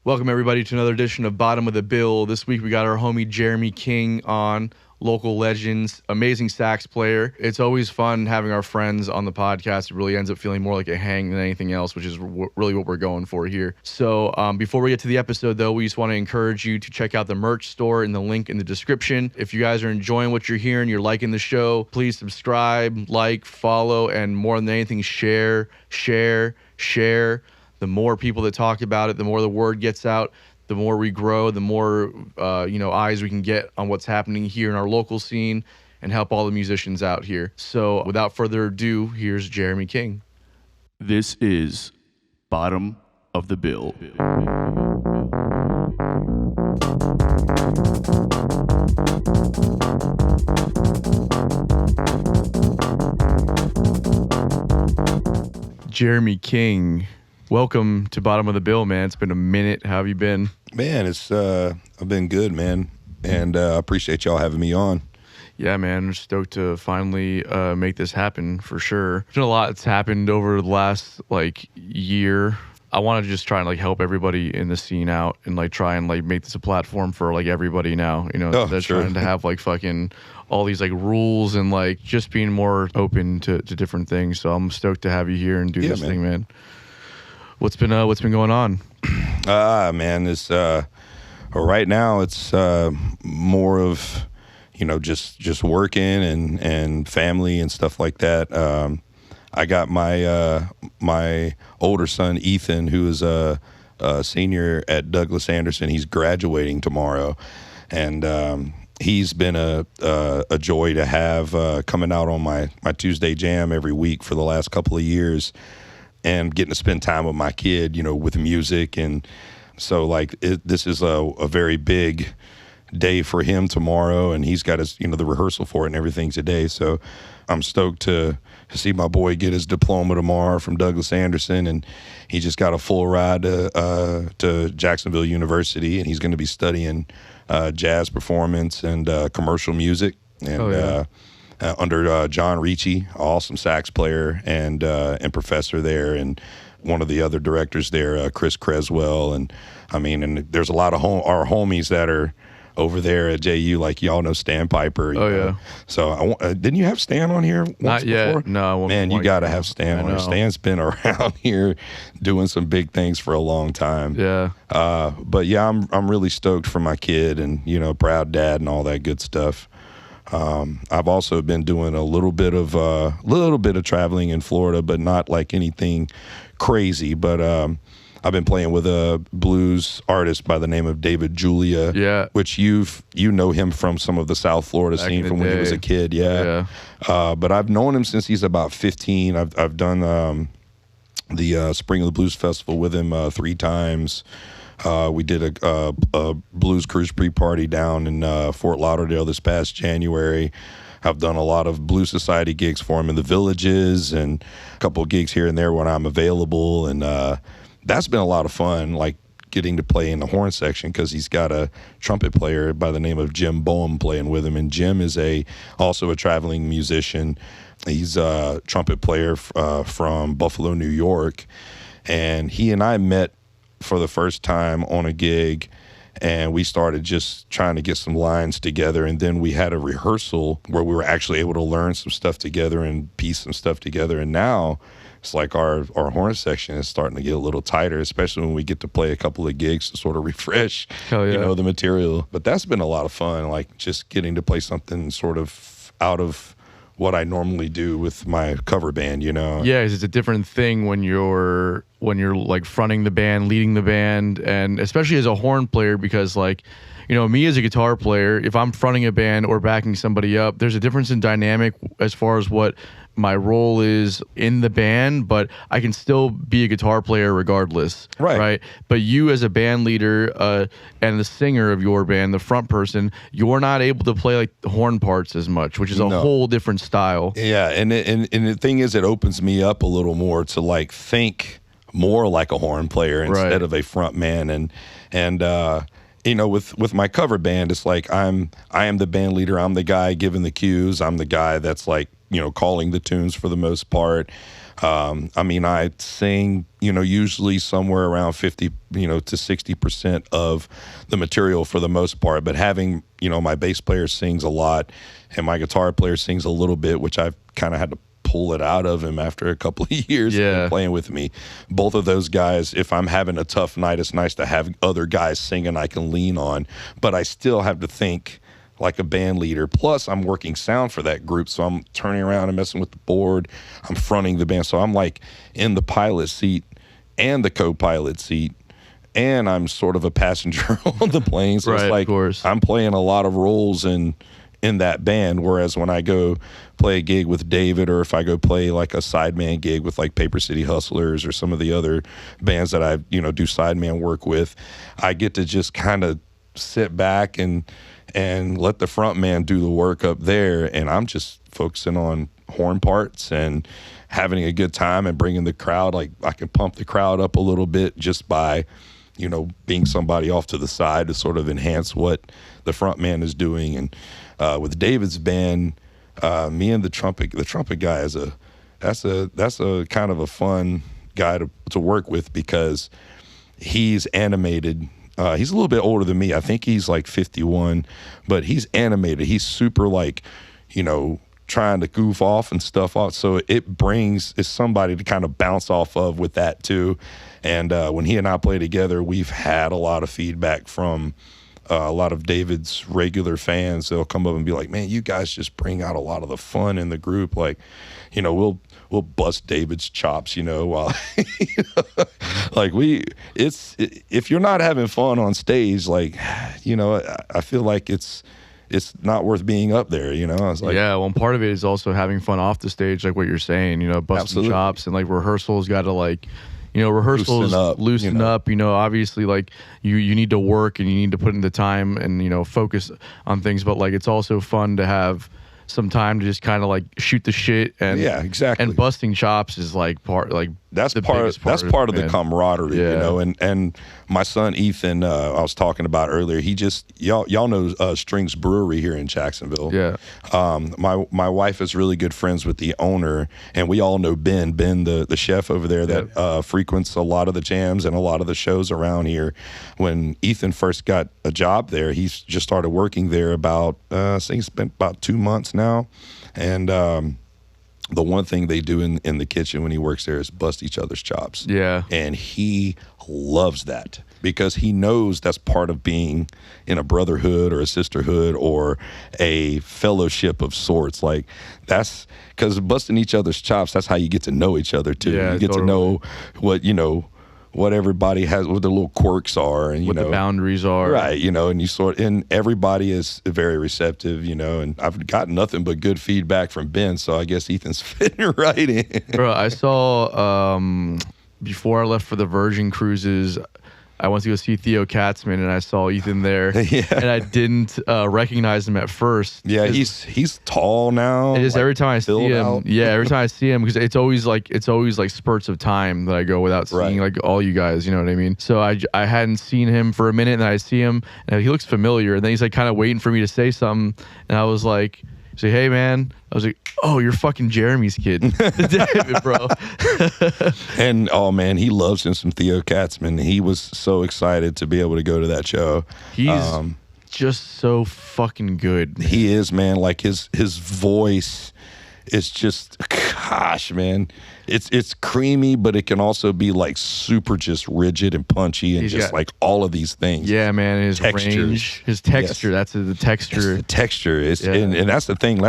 Welcome, everybody, to another edition of Bottom of the Bill. This week, we got our homie Jeremy King on, local legends, amazing sax player. It's always fun having our friends on the podcast. It really ends up feeling more like a hang than anything else, which is really what we're going for here. So before we get to the episode, though, we just want to encourage you to check out the merch store and the link in the description. If you guys are enjoying what you're hearing, you're liking the show, please subscribe, like, follow, and more than anything, share. The more people that talk about it, the more the word gets out, the more we grow, the more eyes we can get on what's happening here in our local scene and help all the musicians out here. So without further ado, here's Jeremy King. This is Bottom of the Bill. Jeremy King, welcome to Bottom of the Bill, man. It's been a minute. How have you been? Man, I've been good, man, and I appreciate y'all having me on. Yeah, man, I'm stoked to finally make this happen for sure. There's been a lot that's happened over the last year. I want to just try and help everybody in the scene out and try and make this a platform for everybody now. They're sure. trying to have fucking all these rules and just being more open to different things. So I'm stoked to have you here and do this thing, man. What's been going on? Man, it's right now it's more of just working and family and stuff like that. I got my older son Ethan, who is a senior at Douglas Anderson. He's graduating tomorrow, and he's been a joy to have coming out on my Tuesday jam every week for the last couple of years. And getting to spend time with my kid, with music. And so, this is a very big day for him tomorrow. And he's got his, the rehearsal for it and everything today. So I'm stoked to see my boy get his diploma tomorrow from Douglas Anderson. And he just got a full ride to Jacksonville University. And he's going to be studying jazz performance and commercial music. And, under John Ricci, awesome sax player and professor there, and one of the other directors there, Chris Creswell, and there's a lot of our homies that are over there at JU, y'all know Stan Piper. Yeah. So didn't you have Stan on here once Not yet. before? No. Man, you got to have Stan on here. Stan's been around here doing some big things for a long time. Yeah. But yeah, I'm really stoked for my kid and proud dad and all that good stuff. I've also been doing a little bit of traveling in Florida, but not anything crazy. But I've been playing with a blues artist by the name of David Julia. Yeah, which you know him from some of the South Florida scene from when he was a kid. Yeah. But I've known him since he's about 15. I've done the Spring of the Blues Festival with him 3 times. We did a Blues Cruise pre-party down in Fort Lauderdale this past January. I've done a lot of Blues Society gigs for him in the Villages and a couple of gigs here and there when I'm available. And that's been a lot of fun, getting to play in the horn section, because he's got a trumpet player by the name of Jim Boehm playing with him. And Jim is also a traveling musician. He's a trumpet player from Buffalo, New York. And he and I met for the first time on a gig, and we started just trying to get some lines together, and then we had a rehearsal where we were actually able to learn some stuff together and piece some stuff together. And now it's our horn section is starting to get a little tighter, especially when we get to play a couple of gigs to sort of refresh the material. But that's been a lot of fun, just getting to play something sort of out of what I normally do with my cover band, Yeah, it's a different thing when you're fronting the band, leading the band, and especially as a horn player, because me as a guitar player, if I'm fronting a band or backing somebody up, there's a difference in dynamic as far as what my role is in the band, but I can still be a guitar player regardless. Right. But you as a band leader and the singer of your band, the front person, you're not able to play the horn parts as much, which is a whole different style. Yeah, and the thing is, it opens me up a little more to think more like a horn player instead of a front man. And with my cover band, it's I am the band leader. I'm the guy giving the cues. I'm the guy that's calling the tunes for the most part. I mean, I sing, usually somewhere around 50, to 60% of the material for the most part. But having, my bass player sings a lot and my guitar player sings a little bit, which I've kind of had to pull it out of him after a couple of years of playing with me. Both of those guys, if I'm having a tough night, it's nice to have other guys singing I can lean on. But I still have to think like a band leader. Plus, I'm working sound for that group, so I'm turning around and messing with the board. I'm fronting the band, so I'm like in the pilot seat and the co-pilot seat, and I'm sort of a passenger on the plane. So it's like I'm playing a lot of roles in that band. Whereas when I go play a gig with David, or if I go play like a sideman gig with like Paper City Hustlers or some of the other bands that I do sideman work with, I get to just kind of sit back and let the front man do the work up there, and I'm just focusing on horn parts and having a good time and bringing the crowd. Like I can pump the crowd up a little bit just by being somebody off to the side to sort of enhance what the front man is doing. And with David's band, me and the trumpet guy is that's a kind of a fun guy to work with, because he's animated. He's a little bit older than me. I think he's like 51, but he's animated. He's super trying to goof off and stuff off. So it's somebody to kind of bounce off of with that too. And when he and I play together, we've had a lot of feedback from a lot of David's regular fans. They'll come up and be like, "Man, you guys just bring out a lot of the fun in the group." Like, we'll bust David's chops, while if you're not having fun on stage, like, I feel like it's not worth being up there, I was like, well, part of it is also having fun off the stage, like what you're saying, busting chops, and like rehearsals got to rehearsals loosen up, obviously like you need to work and you need to put in the time and focus on things, but like it's also fun to have some time to just kind of like shoot the shit. And exactly. And busting chops is like that's part of the camaraderie, and my son Ethan, I was talking about earlier, he just y'all know Strings Brewery here in Jacksonville. My wife is really good friends with the owner, and we all know Ben the chef over there that frequents a lot of the jams and a lot of the shows around here. When Ethan first got a job there, he's just started working there about I think it's been about 2 months now, and the one thing they do in the kitchen when he works there is bust each other's chops. And he loves that, because he knows that's part of being in a brotherhood or a sisterhood or a fellowship of sorts. Like, that's because busting each other's chops, that's how you get to know each other too. You get to know what everybody has, what their little quirks are, and what the boundaries are, right? And everybody is very receptive, and I've gotten nothing but good feedback from Ben, so I guess Ethan's fitting right in. Bro, I saw before I left for the Virgin Cruises, I went to go see Theo Katzman, and I saw Ethan there, and I didn't recognize him at first. Yeah, he's tall now. It is, like, every time I see him. Every time I see him, because it's always like spurts of time that I go without seeing like all you guys. You know what I mean? So I hadn't seen him for a minute, and then I see him, and he looks familiar, and then he's like kind of waiting for me to say something, and I was like, say, "Hey, man." I was like, "Oh, you're fucking Jeremy's kid." Damn it, bro. And, oh, man, he loves him some Theo Katzman. He was so excited to be able to go to that show. He's just so fucking good. He is, man. Like, his voice is just, gosh, man. It's creamy, but it can also be like super just rigid and punchy, and he's just like all of these things. Yeah, man. His range, his texture. Yes. That's the texture. That's the texture. And that's the thing.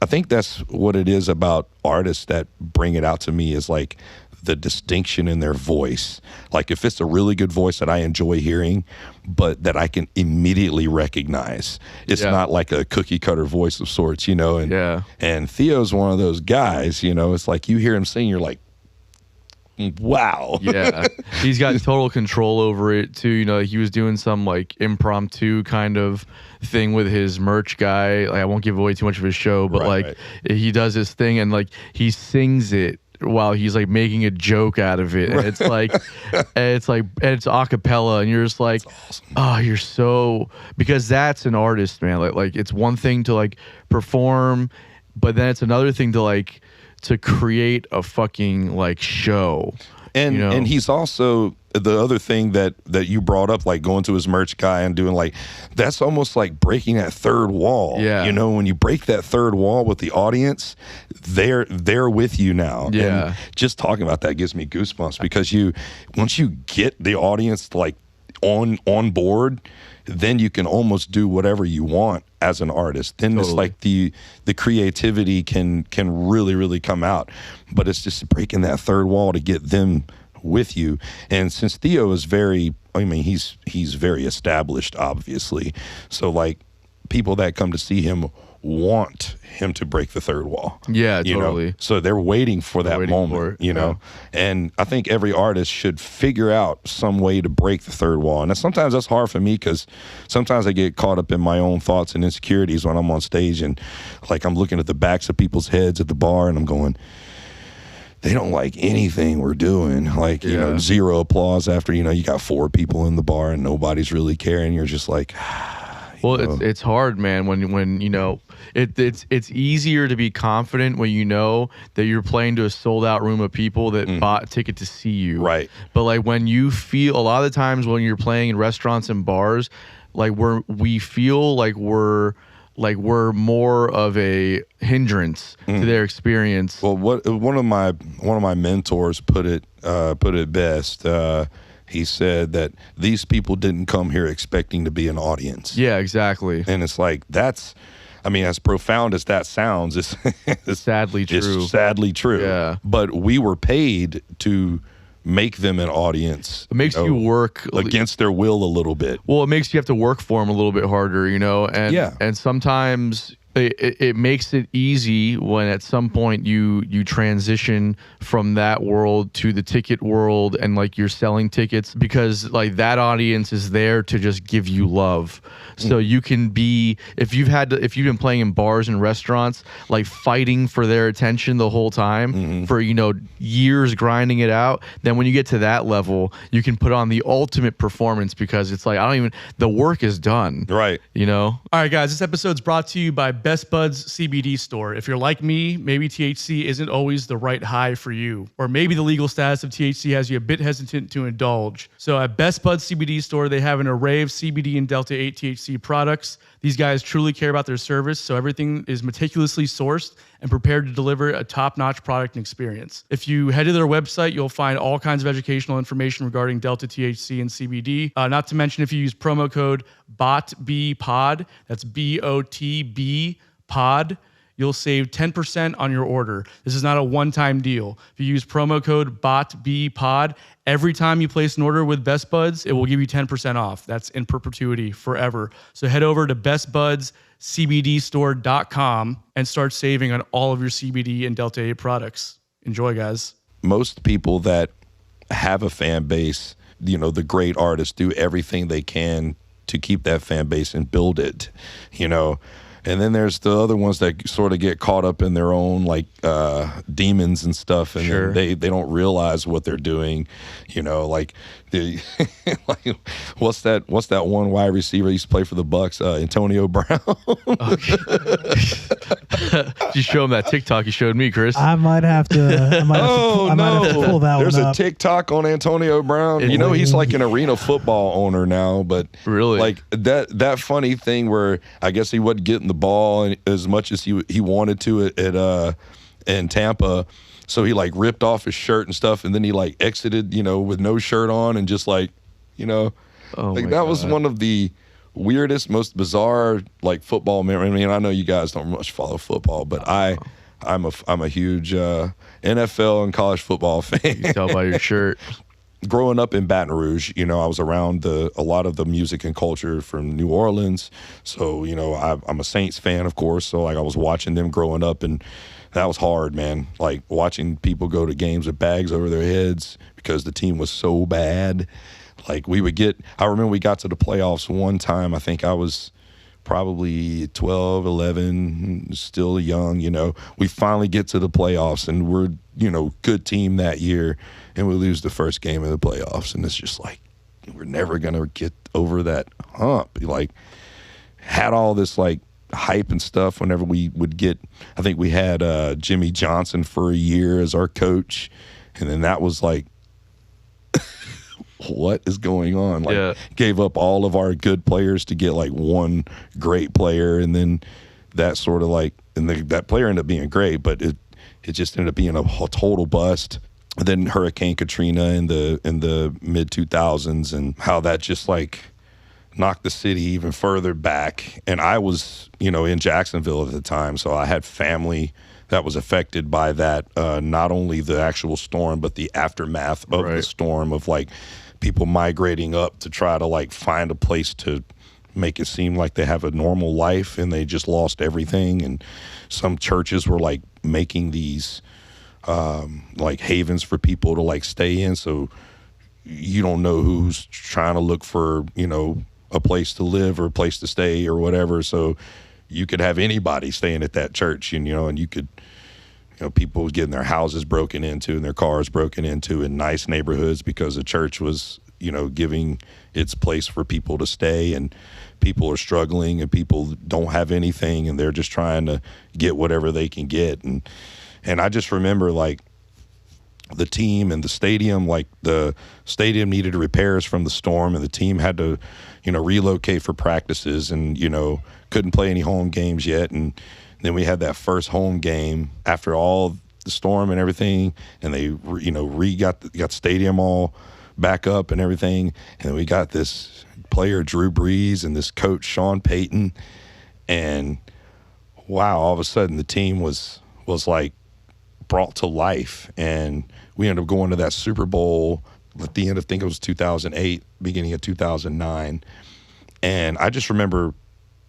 I think that's what it is about artists that bring it out to me, is like the distinction in their voice. Like, if it's a really good voice that I enjoy hearing, but that I can immediately recognize, it's not like a cookie cutter voice of sorts, and Theo's one of those guys, it's like you hear him sing, you're like, wow. Yeah, he's got total control over it too. He was doing some like impromptu kind of thing with his merch guy. Like, I won't give away too much of his show, but he does his thing, and like he sings it while he's like making a joke out of it, and it's like it's a cappella, and you're just like, awesome. Oh, you're so, because that's an artist, man. Like it's one thing to like perform but then it's another thing to like to create a fucking like show. And you know? And he's also the other thing that you brought up, like going to his merch guy and doing like, that's almost like breaking that third wall. Yeah. You know, when you break that third wall with the audience, they're with you now. Yeah. And just talking about that gives me goosebumps, because once you get the audience like on board, then you can almost do whatever you want as an artist. Then It's like the creativity can really, really come out. But it's just breaking that third wall to get them with you. And since Theo is he's very established, obviously. So like people that come to see him want him to break the third wall. Yeah, you totally. know? So they're waiting for that moment, you know? And I think every artist should figure out some way to break the third wall. And sometimes that's hard for me, because sometimes I get caught up in my own thoughts and insecurities when I'm on stage, and like I'm looking at the backs of people's heads at the bar and I'm going, they don't like anything we're doing. Like, you know, zero applause after, you know, you got 4 people in the bar and nobody's really caring. You're just like, well, it's hard, man, when you know, it's easier to be confident when you know that you're playing to a sold out room of people that bought a ticket to see you. Right. But like when you feel, a lot of the times when you're playing in restaurants and bars, like we feel like we're more of a hindrance to their experience. Well, one of my mentors put it best. He said that these people didn't come here expecting to be an audience. Yeah, exactly. And it's like, that's, I mean, as profound as that sounds, it's sadly true. It's sadly true. Yeah. But we were paid to make them an audience. It makes you work against their will a little bit. Well, it makes you have to work for them a little bit harder, you know? And sometimes it makes it easy when at some point you transition from that world to the ticket world, and like you're selling tickets, because like that audience is there to just give you love. So you can be, if you've been playing in bars and restaurants, like fighting for their attention the whole time for, you know, years grinding it out, then when you get to that level, you can put on the ultimate performance, because it's like, the work is done. Right. You know? All right, guys, this episode's brought to you by Best Buds CBD Store. If you're like me, maybe THC isn't always the right high for you, or maybe the legal status of THC has you a bit hesitant to indulge. So at Best Buds CBD Store, they have an array of CBD and Delta 8 THC products. These guys truly care about their service, so everything is meticulously sourced and prepared to deliver a top-notch product and experience. If you head to their website, you'll find all kinds of educational information regarding Delta THC and CBD. Not to mention, if you use promo code BotBPod, that's BOTB pod, you'll save 10% on your order. This is not a one-time deal. If you use promo code BotBPod, every time you place an order with Best Buds, it will give you 10% off. That's in perpetuity, forever. So head over to bestbudscbdstore.com and start saving on all of your CBD and Delta 8 products. Enjoy, guys. Most people that have a fan base, you know, the great artists do everything they can to keep that fan base and build it, you know. And then there's the other ones that sort of get caught up in their own like demons and stuff, and then they don't realize what they're doing, you know. Like like what's that one wide receiver that used to play for the Bucks, Antonio Brown? Did you show him that TikTok you showed me, Chris? I might have to. Might have to pull that There's one a up. TikTok on Antonio Brown. You know, he's like an arena football owner now, but really, like that funny thing where I guess he wasn't getting the ball as much as he wanted to at in Tampa. So he like ripped off his shirt and stuff, and then he like exited, you know, with no shirt on, and just like, you know, like that was one of the weirdest, most bizarre like football memories. I mean, I know you guys don't much follow football, but I'm a huge NFL and college football fan. You can tell by your shirt. Growing up in Baton Rouge, you know, I was around a lot of the music and culture from New Orleans. So, you know, I'm a Saints fan, of course. So like I was watching them growing up, and that was hard, man. Like watching people go to games with bags over their heads because the team was so bad. Like I remember we got to the playoffs one time. I think I was probably 12, 11, still young, you know. We finally get to the playoffs, and we're, you know, good team that year, and we lose the first game of the playoffs, and it's just like, we're never going to get over that hump. Like, had all this, like, hype and stuff whenever we would get, I think we had Jimmy Johnson for a year as our coach. And then that was like, what is going on? Like, gave up all of our good players to get like one great player. And then that sort of like, and that player ended up being great, but it just ended up being a total bust. And then Hurricane Katrina in the mid 2000s, and how that just like knocked the city even further back. And I was, in Jacksonville at the time, so I had family that was affected by that. Not only the actual storm, but the aftermath of the storm, of like people migrating up to try to like find a place to make it seem like they have a normal life, and they just lost everything. And some churches were like making these like havens for people to like stay in, so you don't know who's trying to look for a place to live or a place to stay or whatever. So you could have anybody staying at that church, and you could, people getting their houses broken into and their cars broken into in nice neighborhoods because the church was, giving its place for people to stay, and people are struggling and people don't have anything, and they're just trying to get whatever they can get. And I just remember like the team and the stadium, like the stadium needed repairs from the storm, and the team had to, relocate for practices, and, couldn't play any home games yet. And then we had that first home game after all the storm and everything, and they, got the stadium all back up and everything. And we got this player, Drew Brees, and this coach, Sean Payton. And wow, all of a sudden the team was like brought to life. And we ended up going to that Super Bowl at the end of, I think it was 2008, beginning of 2009. And I just remember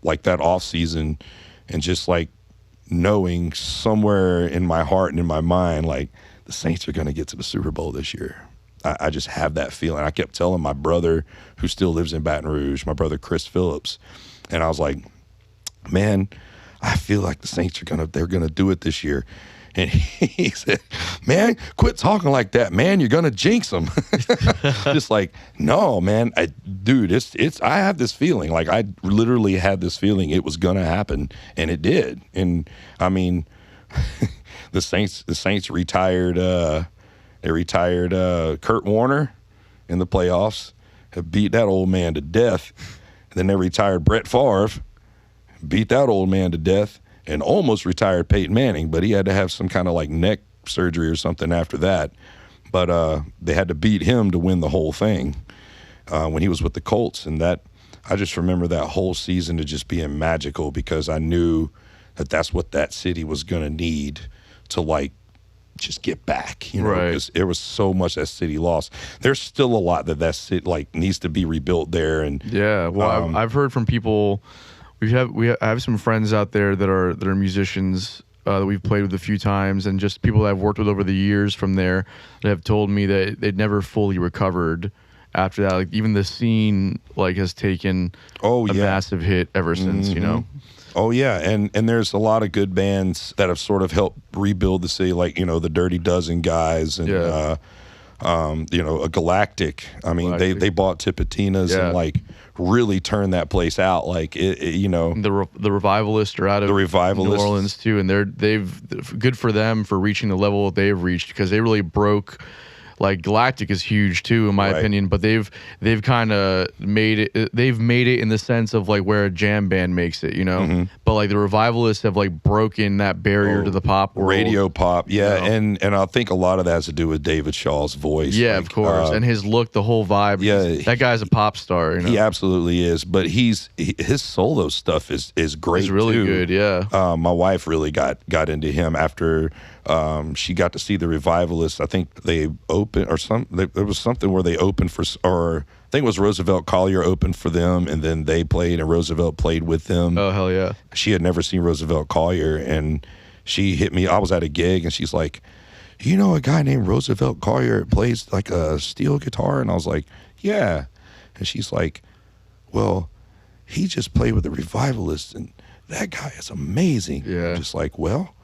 like that off season, and just like knowing somewhere in my heart and in my mind, like the Saints are going to get to the Super Bowl this year. I just have that feeling. I kept telling my brother, who still lives in Baton Rouge, my brother Chris Phillips, and I was like, man, I feel like the Saints they're gonna do it this year. And he said, man, quit talking like that, man. You're going to jinx them. Just like, no, man. Dude, I have this feeling. Like, I literally had this feeling it was going to happen, and it did. And, I mean, the Saints retired, Kurt Warner in the playoffs, have beat that old man to death. And then they retired Brett Favre, beat that old man to death. And almost retired Peyton Manning, but he had to have some kind of like neck surgery or something after that. But they had to beat him to win the whole thing when he was with the Colts. And that, I just remember that whole season to just being magical, because I knew that that's what that city was going to need to like just get back, because there was so much that city lost. There's still a lot that city like needs to be rebuilt there. And I've heard from people. I have some friends out there that are musicians that we've played with a few times, and just people that I've worked with over the years from there that have told me that they'd never fully recovered after that. Like, even the scene like has taken a massive hit ever since, Oh yeah, and there's a lot of good bands that have sort of helped rebuild the city, like the Dirty Dozen guys, and a Galactic. I mean, they bought Tipitina's and like really turned that place out. Like the Revivalists are out of New Orleans too, and they've good for them for reaching the level that they've reached, because they really broke. Like, Galactic is huge too, in my opinion, but they've kind of made it. They've made it in the sense of like where a jam band makes it, But like the Revivalists have like broken that barrier to the pop world. Radio pop, and I think a lot of that has to do with David Shaw's voice. Yeah, of course, and his look, the whole vibe. Yeah, that guy's a pop star. He absolutely is. But his solo stuff is great. It's really good. Yeah, my wife really got into him after. She got to see the Revivalists. I think they opened, or there was something where they opened for, or I think it was Roosevelt Collier opened for them, and then they played, and Roosevelt played with them. Oh, hell yeah. She had never seen Roosevelt Collier, and she hit me. I was at a gig, and she's like, you know a guy named Roosevelt Collier plays like a steel guitar? And I was like, yeah. And she's like, well, he just played with the Revivalists, and that guy is amazing. Yeah. I'm just like, well,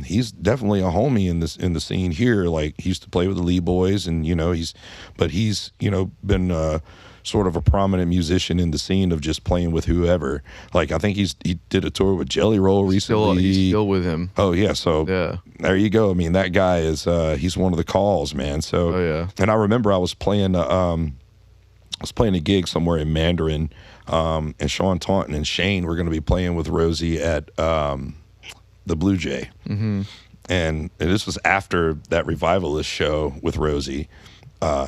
he's definitely a homie in the scene here. Like, he used to play with the Lee Boys, and he's been sort of a prominent musician in the scene of just playing with whoever. Like, I think he did a tour with Jelly Roll recently. He's still with him. Oh yeah, so there you go. I mean, that guy is he's one of the calls, man. So and I remember I was playing a gig somewhere in Mandarin, and Sean Taunton and Shane were going to be playing with Rosie at the Blue Jay. And this was after that Revivalist show with Rosie.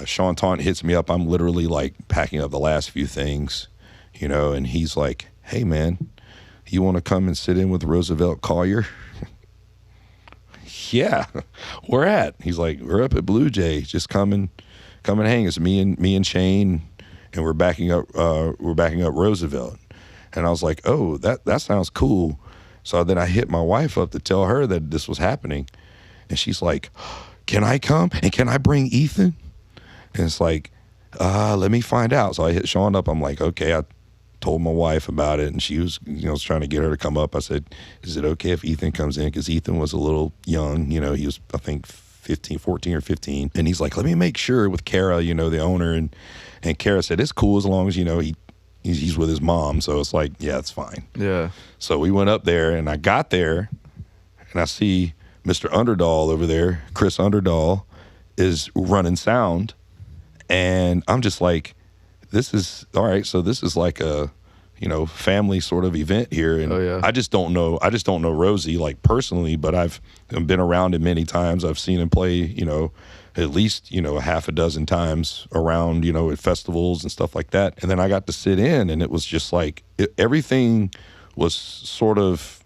Sean Taunton hits me up. I'm literally like packing up the last few things, you know, and he's like, "Hey man, you want to come and sit in with Roosevelt Collier?" Yeah, where at? He's like, "We're up at Blue Jay. Just come and hang." It's me and Shane, and we're backing up Roosevelt. And I was like, "Oh, that sounds cool." So then I hit my wife up to tell her that this was happening. And she's like, "Can I come? And can I bring Ethan?" And it's like, let me find out. So I hit Sean up. I'm like, okay. I told my wife about it, and she was, trying to get her to come up. I said, "Is it okay if Ethan comes in?" Because Ethan was a little young. He was, I think, 14 or 15. And he's like, "Let me make sure with Kara, the owner." And Kara said, "It's cool as long as, he's with his mom." So it's like, yeah, it's fine. Yeah. So we went up there, and I got there, and I see Mr. Underdahl over there. Chris Underdahl is running sound, and I'm just like, this is all right. So this is like a, family sort of event here, and I just don't know Rosie like personally, but I've been around him many times. I've seen him play, at least, a half a dozen times around, at festivals and stuff like that. And then I got to sit in, and it was just like everything was sort of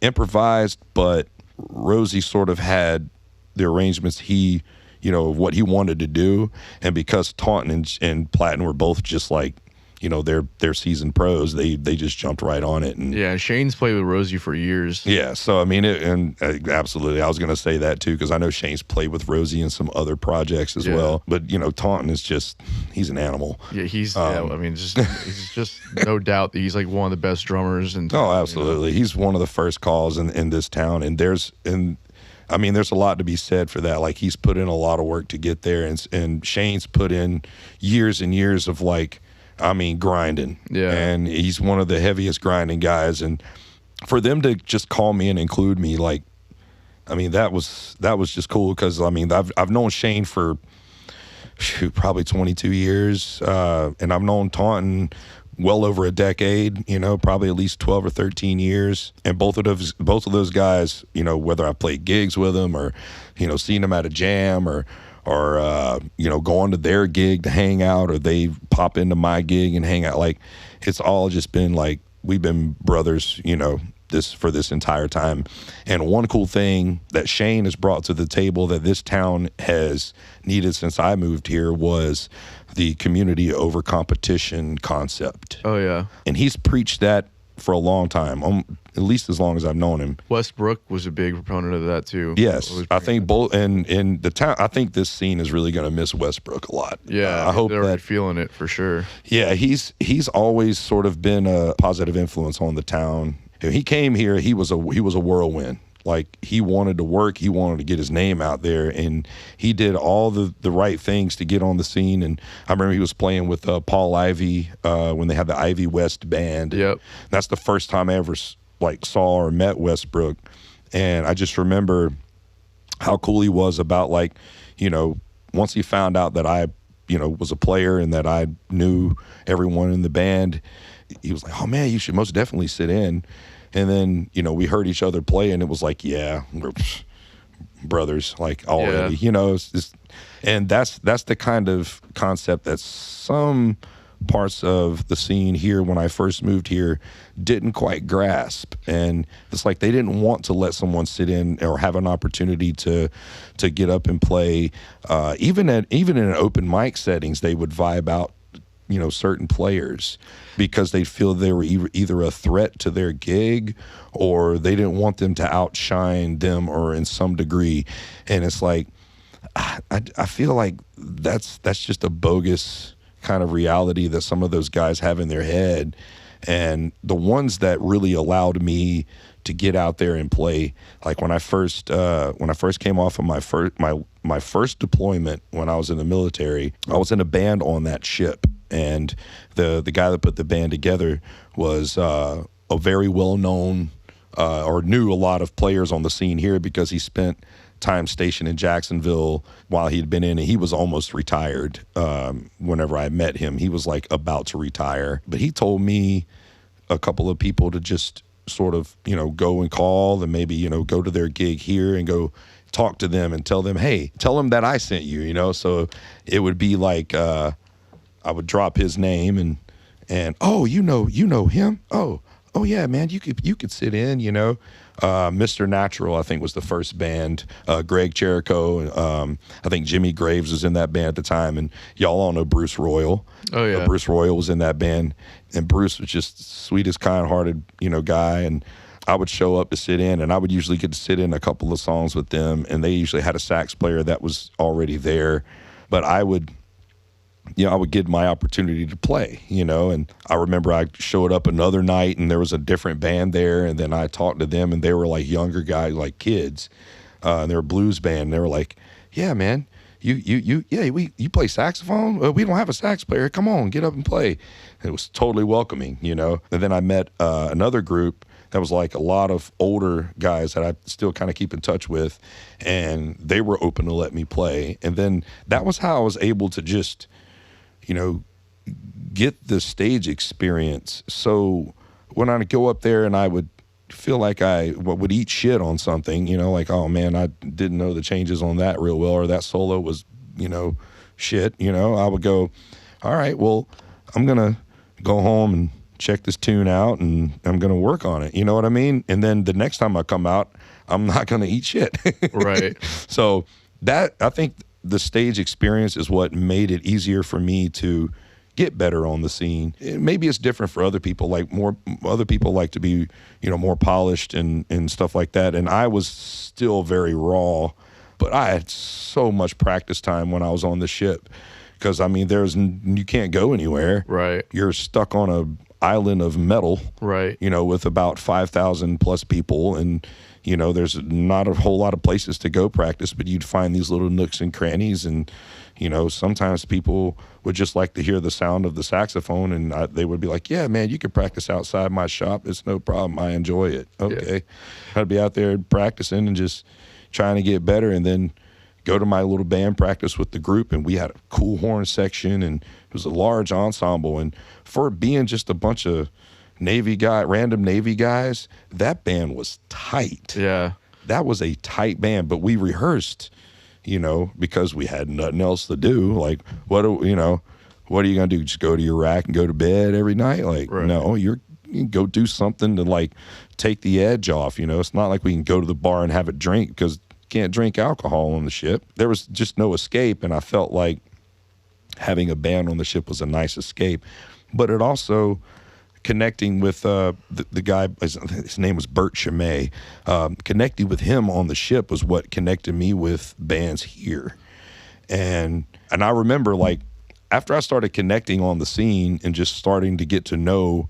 improvised, but Rosie sort of had the arrangements what he wanted to do. And because Taunton and Platten were both just like, they're seasoned pros, they just jumped right on it. And yeah, Shane's played with Rosie for years. Yeah, so I mean, absolutely, I was going to say that too, because I know Shane's played with Rosie in some other projects as well. But Taunton is he's an animal. Yeah, he's just no doubt that he's like one of the best drummers. And oh, absolutely, he's one of the first calls in this town, and there's a lot to be said for that. Like, he's put in a lot of work to get there, and Shane's put in years and years of grinding. Yeah. And he's one of the heaviest grinding guys. And for them to just call me and include me, that was just cool, because I've known Shane for probably 22 years, and I've known Taunton well over a decade, probably at least 12 or 13 years. And both of those guys, whether I played gigs with them or, seen them at a jam or going to their gig to hang out, or they pop into my gig and hang out. Like, it's all just been like, we've been brothers, for this entire time. And one cool thing that Shane has brought to the table that this town has needed since I moved here was the community over competition concept. Oh yeah. And he's preached that for a long time, at least as long as I've known him. Westbrook was a big proponent of that too. Yes, I think both, and in the town, I think this scene is really going to miss Westbrook a lot. Yeah, I hope they're already feeling it for sure. Yeah, he's always sort of been a positive influence on the town. When he came here, he was a whirlwind. Like, he wanted to work, he wanted to get his name out there, and he did all the right things to get on the scene. And I remember he was playing with Paul Ivy when they had the Ivy West band. Yep. That's the first time I ever saw or met Westbrook. And I just remember how cool he was about, once he found out that I, was a player and that I knew everyone in the band, he was like, "Oh man, you should most definitely sit in." And then, we heard each other play, and it was like, yeah, we're brothers, already, and that's the kind of concept that some parts of the scene here when I first moved here didn't quite grasp. And it's like they didn't want to let someone sit in or have an opportunity to get up and play. Even in open mic settings, they would vibe out, certain players, because they feel they were either a threat to their gig, or they didn't want them to outshine them, or in some degree. And it's like, I feel like that's just a bogus kind of reality that some of those guys have in their head. And the ones that really allowed me to get out there and play, like when I first came off of my my first deployment when I was in the military, I was in a band on that ship. And the guy that put the band together was a very well-known or knew a lot of players on the scene here because he spent time stationed in Jacksonville while he'd been in, and he was almost retired. Whenever I met him, he was like about to retire. But he told me a couple of people to just sort of, go and call and maybe, go to their gig here and go talk to them and tell them, hey, tell them that I sent you, So it would be like I would drop his name and oh, you know him? Oh yeah, man, you could sit in, Mr. Natural, I think, was the first band. Greg Cherico, I think Jimmy Graves was in that band at the time, and y'all all know Bruce Royal. Oh yeah, Bruce Royal was in that band, and Bruce was just the sweetest, kind-hearted, guy. And I would show up to sit in, and I would usually get to sit in a couple of songs with them, and they usually had a sax player that was already there, but I would get my opportunity to play, and I remember I showed up another night and there was a different band there, and then I talked to them, and they were like younger guys, like kids, and they were a blues band, and they were like, yeah, man, you play saxophone? We don't have a sax player. Come on, get up and play. And it was totally welcoming, And then I met another group that was like a lot of older guys that I still kind of keep in touch with, and they were open to let me play. And then that was how I was able to just get the stage experience. So when I would go up there and I would feel like I would eat shit on something, like, oh man, I didn't know the changes on that real well, or that solo was, shit, I would go, all right, well, I'm going to go home and check this tune out and I'm going to work on it. You know what I mean? And then the next time I come out, I'm not going to eat shit. Right. So that, I think, the stage experience is what made it easier for me to get better on the scene. Maybe it's different for other people. Like other people like to be, more polished and stuff like that. And I was still very raw, but I had so much practice time when I was on the ship. Because you can't go anywhere. Right. You're stuck on a island of metal. Right. With about 5,000 plus people, and there's not a whole lot of places to go practice, but you'd find these little nooks and crannies, and, sometimes people would just like to hear the sound of the saxophone, and they would be like, yeah, man, you can practice outside my shop. It's no problem. I enjoy it. Okay. Yeah. I'd be out there practicing and just trying to get better, and then go to my little band practice with the group, and we had a cool horn section, and it was a large ensemble. And for being just a bunch of random Navy guys, that band was tight. Yeah. That was a tight band, but we rehearsed, because we had nothing else to do. Like, what are you going to do? Just go to your rack and go to bed every night? Like, right. No, you go do something to like take the edge off. It's not like we can go to the bar and have a drink because you can't drink alcohol on the ship. There was just no escape, and I felt like having a band on the ship was a nice escape. But it also, connecting with the guy, his name was Bert Chimay, connecting with him on the ship was what connected me with bands here. And I remember, like, after I started connecting on the scene and just starting to get to know,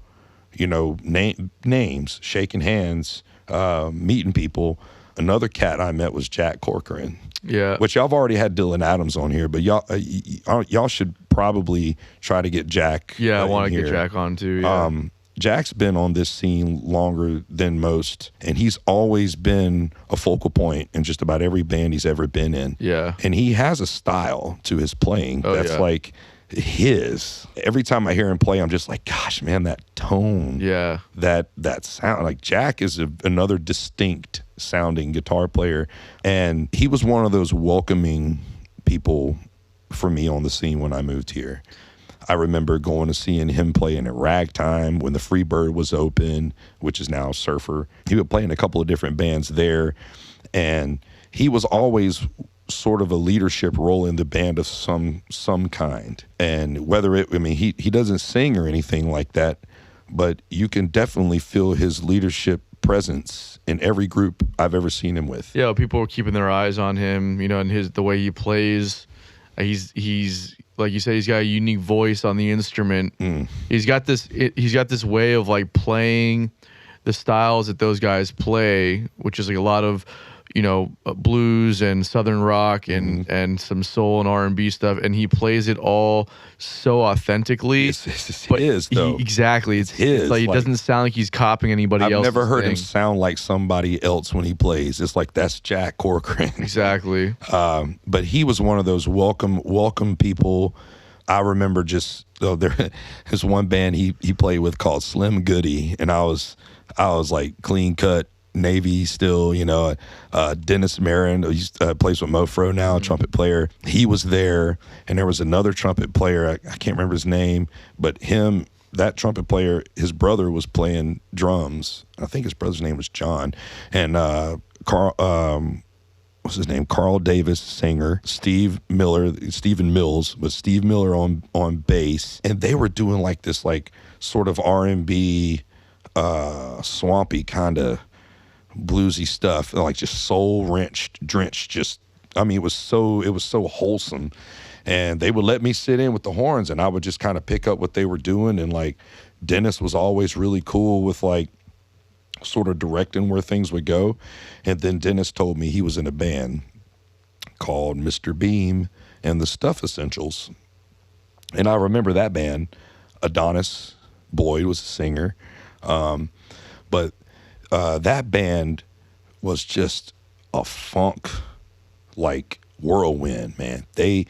names, shaking hands, meeting people, another cat I met was Jack Corcoran. Yeah. Which y'all have already had Dylan Adams on here, but y'all should probably try to get Jack. Yeah, I want to get Jack on too. Yeah. Jack's been on this scene longer than most, and he's always been a focal point in just about every band he's ever been in. Yeah. And he has a style to his playing that's like his. Every time I hear him play, I'm just like, gosh, man, that tone. Yeah. That sound. Like, Jack is another distinct sounding guitar player, and he was one of those welcoming people for me on the scene when I moved here. I remember going to seeing him playing at Ragtime when the Freebird was open, which is now Surfer. He would play in a couple of different bands there, and he was always sort of a leadership role in the band of some kind. And whether he doesn't sing or anything like that, but you can definitely feel his leadership presence in every group I've ever seen him with. Yeah, people are keeping their eyes on him, and the way he plays. He's like you said, he's got a unique voice on the instrument. He's got this way of like playing the styles that those guys play, which is like a lot of blues and southern rock and some soul and R&B stuff, and he plays it all so authentically. It's his though. Exactly, it's his. It's like it doesn't sound like he's copying anybody else. I've never heard him sound like somebody else when he plays. It's like that's Jack Corcoran. Exactly. But he was one of those welcome people. I remember there's one band he played with called Slim Goody, and I was like clean cut Navy still, Dennis Marin, who plays with Mofro now, trumpet player. He was there, and there was another trumpet player. I can't remember his name, but that trumpet player, his brother was playing drums. I think his brother's name was John, and what's his name? Carl Davis, singer. Stephen Mills was Steve Miller on bass, and they were doing like this like sort of R&B, swampy kind of bluesy stuff, like just soul drenched. Just it was so wholesome, and they would let me sit in with the horns, and I would just kind of pick up what they were doing, and like Dennis was always really cool with like sort of directing where things would go. And then Dennis told me he was in a band called Mr. Beam and the Stuff Essentials. And I remember that band. Adonis Boyd was a singer. But that band was just a funk like whirlwind, man. They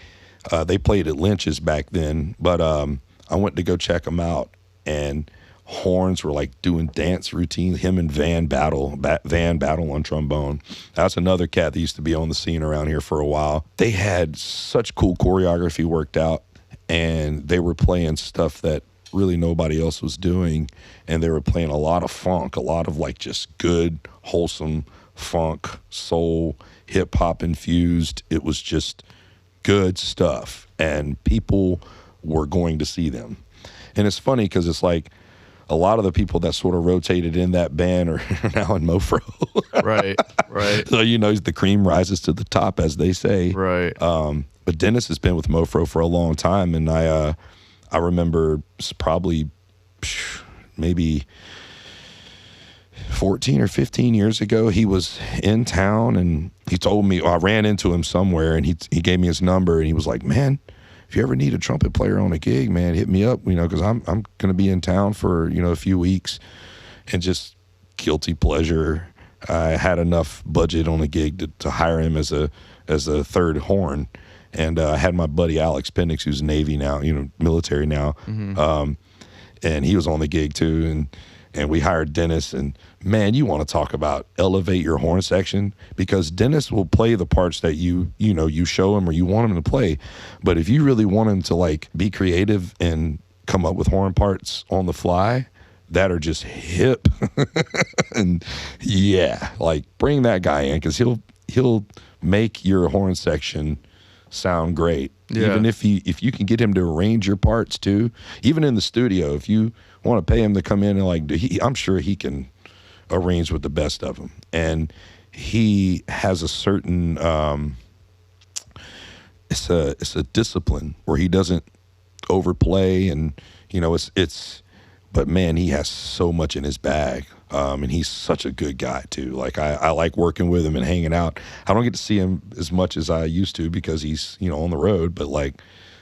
played at Lynch's back then, but I went to go check them out, and horns were like doing dance routines. Him and Van Battle on trombone. That's another cat that used to be on the scene around here for a while. They had such cool choreography worked out, and they were playing stuff that really nobody else was doing, and they were playing a lot of funk, a lot of like just good, wholesome funk, soul, hip-hop infused. It was just good stuff, and people were going to see them. And it's funny because it's like a lot of the people that sort of rotated in that band are now in Mofro. Right. So, the cream rises to the top, as they say. Right. But Dennis has been with Mofro for a long time, and I remember probably maybe 14 or 15 years ago, he was in town, and he told me, I ran into him somewhere, and he gave me his number, and he was like, man, if you ever need a trumpet player on a gig, man, hit me up, because I'm going to be in town for, a few weeks. And just guilty pleasure, I had enough budget on a gig to hire him as a third horn. And I had my buddy Alex Pendix, who's Navy now, military now. Mm-hmm. And he was on the gig too. And we hired Dennis, and man, you want to talk about elevate your horn section, because Dennis will play the parts that you show him or you want him to play. But if you really want him to like be creative and come up with horn parts on the fly that are just hip, and yeah, like bring that guy in, because he'll make your horn section sound great. Yeah. Even if you can get him to arrange your parts too, even in the studio, if you want to pay him to come in and I'm sure he can arrange with the best of them. And he has a certain it's a discipline where he doesn't overplay, and but man, he has so much in his bag. And he's such a good guy too. Like I like working with him and hanging out. I don't get to see him as much as I used to because he's, on the road, but like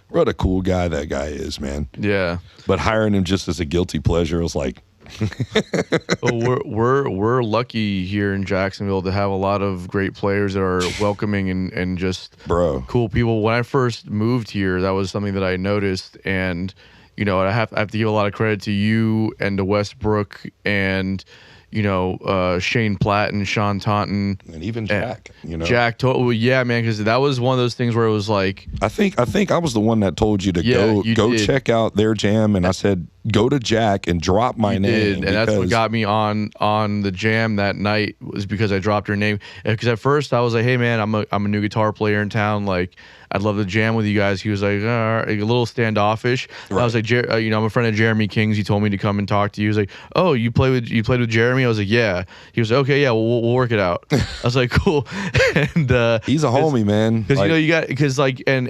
what a cool guy that guy is, man. Yeah. But hiring him just as a guilty pleasure was like well, we're lucky here in Jacksonville to have a lot of great players that are welcoming and just cool people. When I first moved here, that was something that I noticed, and I have to give a lot of credit to you and to Westbrook and Shane Platt and Sean Taunton and even Jack. Jack, yeah, man, because that was one of those things where it was like I think I was the one that told you to go check out their jam, and I said go to Jack and drop my name, and that's what got me on the jam that night, was because I dropped your name. Because at first I was like, hey man, I'm a new guitar player in town, like I'd love to jam with you guys. He was like a little standoffish. Right. I was like, I'm a friend of Jeremy King's. He told me to come and talk to you. He was like, oh, you played with Jeremy? I was like, yeah. He was like, okay, yeah, we'll work it out. I was like, cool. And he's a homie, man. Because you got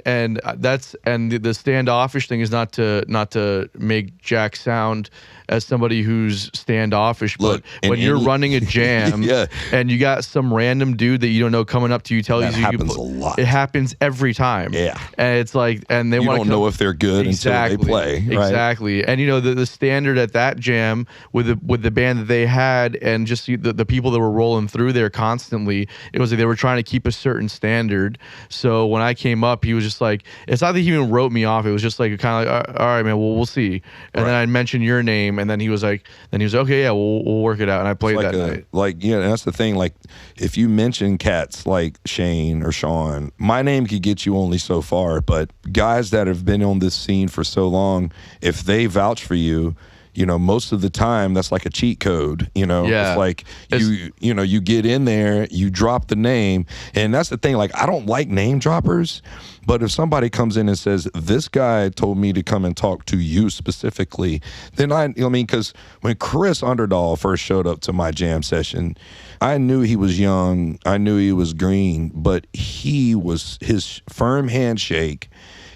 and that's the standoffish thing is not to make Jack exact sound as somebody who's standoffish. Look, but when you're running a jam and you got some random dude that you don't know coming up to you, telling you happens a lot. It happens every time. Yeah. And it's like, and they you don't know if they're good until they play. Right? Exactly. And you know, the standard at that jam with the band that they had, and just the people that were rolling through there constantly, it was like they were trying to keep a certain standard. So when I came up, he was just like, it's not that he even wrote me off. It was just like kind of like, all right, man, well, we'll see. And then I mentioned your name, and then he was like, okay, yeah, we'll work it out. And I played that night. Like, yeah, that's the thing. Like, if you mention cats like Shane or Sean, my name could get you only so far. But guys that have been on this scene for so long, if they vouch for you, you know, most of the time that's like a cheat code. You know, it's like you get in there, you drop the name, and that's the thing. Like, I don't like name droppers, but if somebody comes in and says, this guy told me to come and talk to you specifically, then I mean, because when Chris Underdahl first showed up to my jam session, I knew he was young, I knew he was green, but his firm handshake,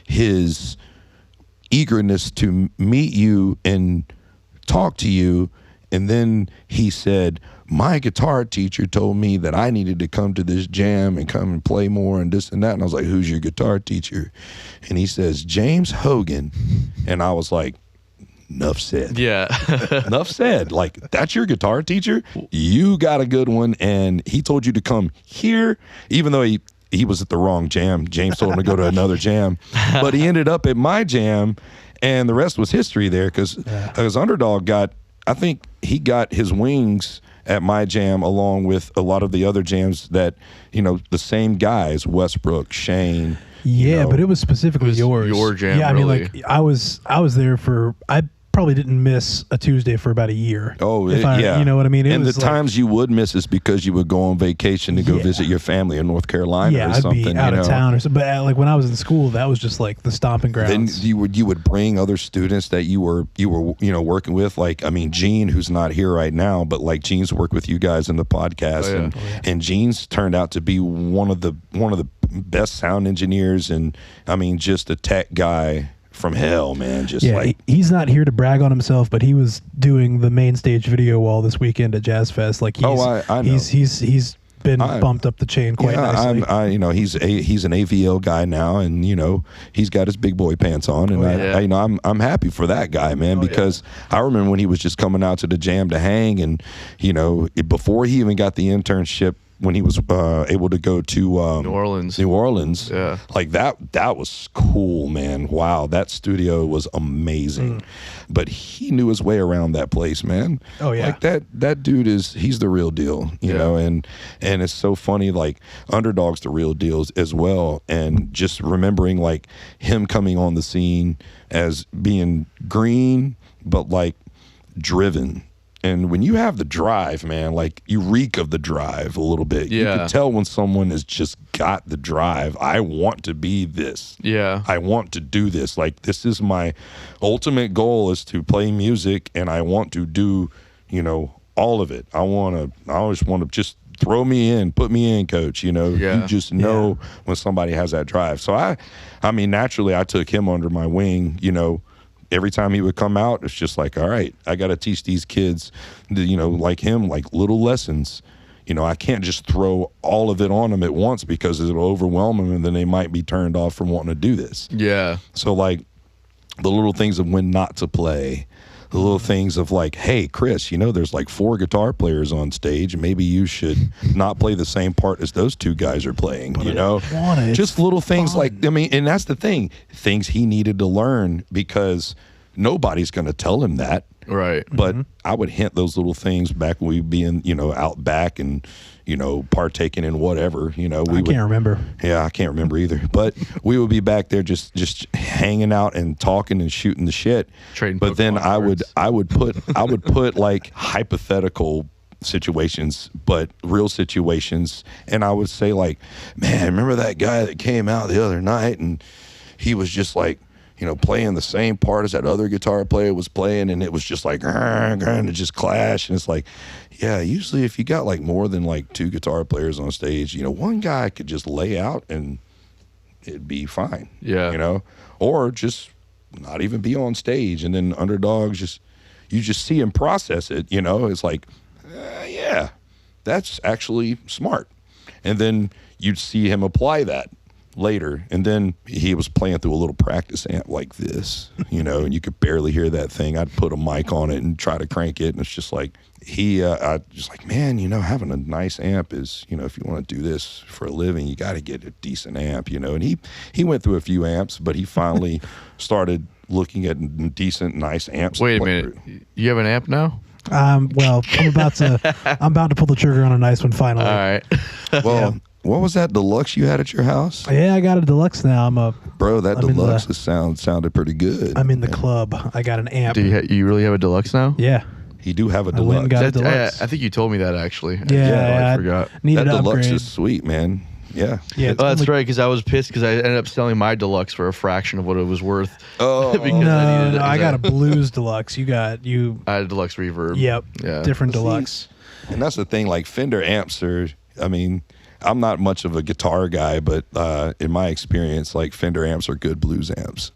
his eagerness to meet you and talk to you, and then he said, my guitar teacher told me that I needed to come to this jam and come and play more and this and that. And I was like, who's your guitar teacher? And he says, James Hogan. And I was like, enough said. Yeah. Enough said. Like, that's your guitar teacher? You got a good one, and he told you to come here, even though he was at the wrong jam. James told him to go to another jam. But he ended up at my jam, and the rest was history there, because Underdog I think he got his wings at my jam along with a lot of the other jams that, you know, the same guys, Westbrook, Shane. Yeah, but it was specifically yours. Your jam, yeah, really. I mean, like, I was there for, I probably didn't miss a Tuesday for about a year. Oh, yeah. You know what I mean? And the times you would miss is because you would go on vacation to go visit your family in North Carolina or something. I'd be out of town or something. But like when I was in school, that was just like the stomping grounds. Then you would bring other students that you were working with. Like, I mean, Gene, who's not here right now, but like Gene's worked with you guys in the podcast, and Gene's turned out to be one of the best sound engineers, and I mean, just a tech guy from hell, man. Just he's not here to brag on himself, but he was doing the main stage video wall this weekend at Jazz Fest. Like, I know. He's been bumped up the chain quite nicely. He's an AVL guy now, and you know, he's got his big boy pants on, and I'm happy for that guy, man, because I remember when he was just coming out to the jam to hang, and you know, before he even got the internship, when he was able to go to New Orleans, like that was cool, man. Wow, that studio was amazing. But he knew his way around that place, man. Oh yeah, like that dude he's the real deal, you know. And it's so funny, like Underdog's the real deal as well. And just remembering like him coming on the scene as being green, but like driven. And when you have the drive, man, like you reek of the drive a little bit. You can tell when someone has just got the drive. I want to be this. Yeah. I want to do this. Like, this is my ultimate goal, is to play music, and I want to do, you know, all of it. I always want to just throw me in, put me in, coach. You know, you just know when somebody has that drive. So I mean, naturally, I took him under my wing, you know. Every time he would come out, it's just like, all right, I got to teach these kids, you know, like him, like little lessons. You know, I can't just throw all of it on them at once, because it'll overwhelm them, and then they might be turned off from wanting to do this. Yeah. So, like, the little things of when not to play, the little things of like, hey, Chris, you know, there's like 4 guitar players on stage. Maybe you should not play the same part as those 2 guys are playing, but you know? Just little things like, I mean, and that's the thing, things he needed to learn, because nobody's going to tell him that. Right. But I would hint those little things back when we'd be in, you know, out back and, you know, partaking in whatever, you know. I can't remember. Yeah, I can't remember either. But we would be back there just hanging out and talking and shooting the shit. But then I would put like hypothetical situations, but real situations, and I would say like, man, remember that guy that came out the other night and he was just like, you know, playing the same part as that other guitar player was playing, and it was just like, and it just clashed. And it's like, yeah, usually if you got like more than like 2 guitar players on stage, you know, one guy could just lay out and it'd be fine. Yeah. You know, or just not even be on stage. And then underdogs, you just see him process it, you know. It's like, yeah, that's actually smart. And then you'd see him apply that later. And then he was playing through a little practice amp like this, you know, and you could barely hear that thing. I'd put a mic on it and try to crank it. And it's just like, I just like, man, you know, having a nice amp is, you know, if you want to do this for a living, you got to get a decent amp, you know. And he went through a few amps, but he finally started looking at decent, nice amps. Wait a minute. You have an amp now? Well, I'm about to pull the trigger on a nice one finally. All right. Well, what was that deluxe you had at your house? Yeah, I got a deluxe now. Bro, that deluxe sounded pretty good. I'm in the club. I got an amp. Do you really have a deluxe now? Yeah. He do have a I went and deluxe. got a deluxe. I think you told me that actually. Yeah, I forgot. Needed That to deluxe upgrade. is sweet, man. Yeah. Yeah, Oh, that's right, because I was pissed because I ended up selling my deluxe for a fraction of what it was worth. Oh, Because No, I got a blues deluxe. You got I had a deluxe reverb. Yep. Yeah. Different See, deluxe. And that's the thing, like Fender amps are, I mean, I'm not much of a guitar guy, but in my experience, like Fender amps are good blues amps.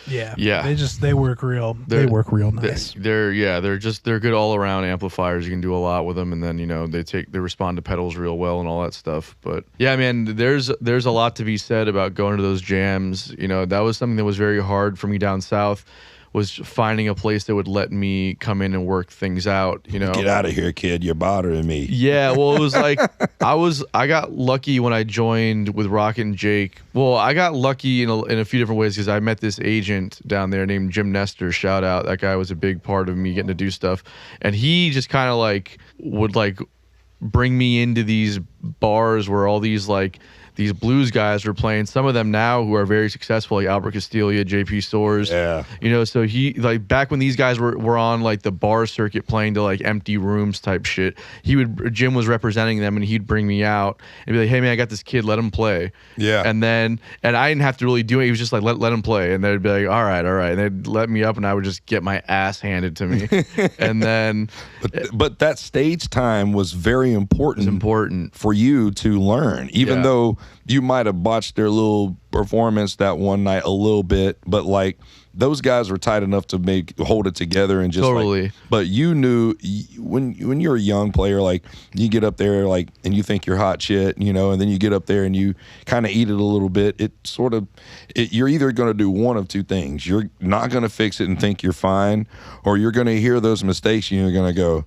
Yeah. Yeah. They work real. They work real nice. They're good all around amplifiers. You can do a lot with them, and then, you know, they respond to pedals real well and all that stuff. But yeah, man, there's a lot to be said about going to those jams. You know, that was something that was very hard for me down south, was finding a place that would let me come in and work things out, you know. Get out of here, kid. You're bothering me. Yeah, well, it was like I got lucky when I joined with Rocket and Jake. Well, I got lucky in a few different ways because I met this agent down there named Jim Nestor. Shout out, that guy was a big part of me getting to do stuff, and he just kind of like would like bring me into these bars where all these blues guys were playing. Some of them now who are very successful, like Albert Castiglia, JP Soares. Yeah. You know, so he, like, back when these guys were on like the bar circuit playing to like empty rooms type shit, Jim was representing them, and he'd bring me out and be like, hey man, I got this kid, let him play. Yeah. And I didn't have to really do it. He was just like, let him play. And they'd be like, all right. And they'd let me up, and I would just get my ass handed to me. And then But that stage time was very important. it's important. For you to learn, even though you might have botched their little performance that one night a little bit, but like those guys were tight enough to hold it together and just Totally. like, but you knew when you're a young player, like you get up there like, and you think you're hot shit, you know, and then you get up there and you kind of eat it a little bit. You're either going to do one of two things. You're not going to fix it and think you're fine, or you're going to hear those mistakes and you're going to go,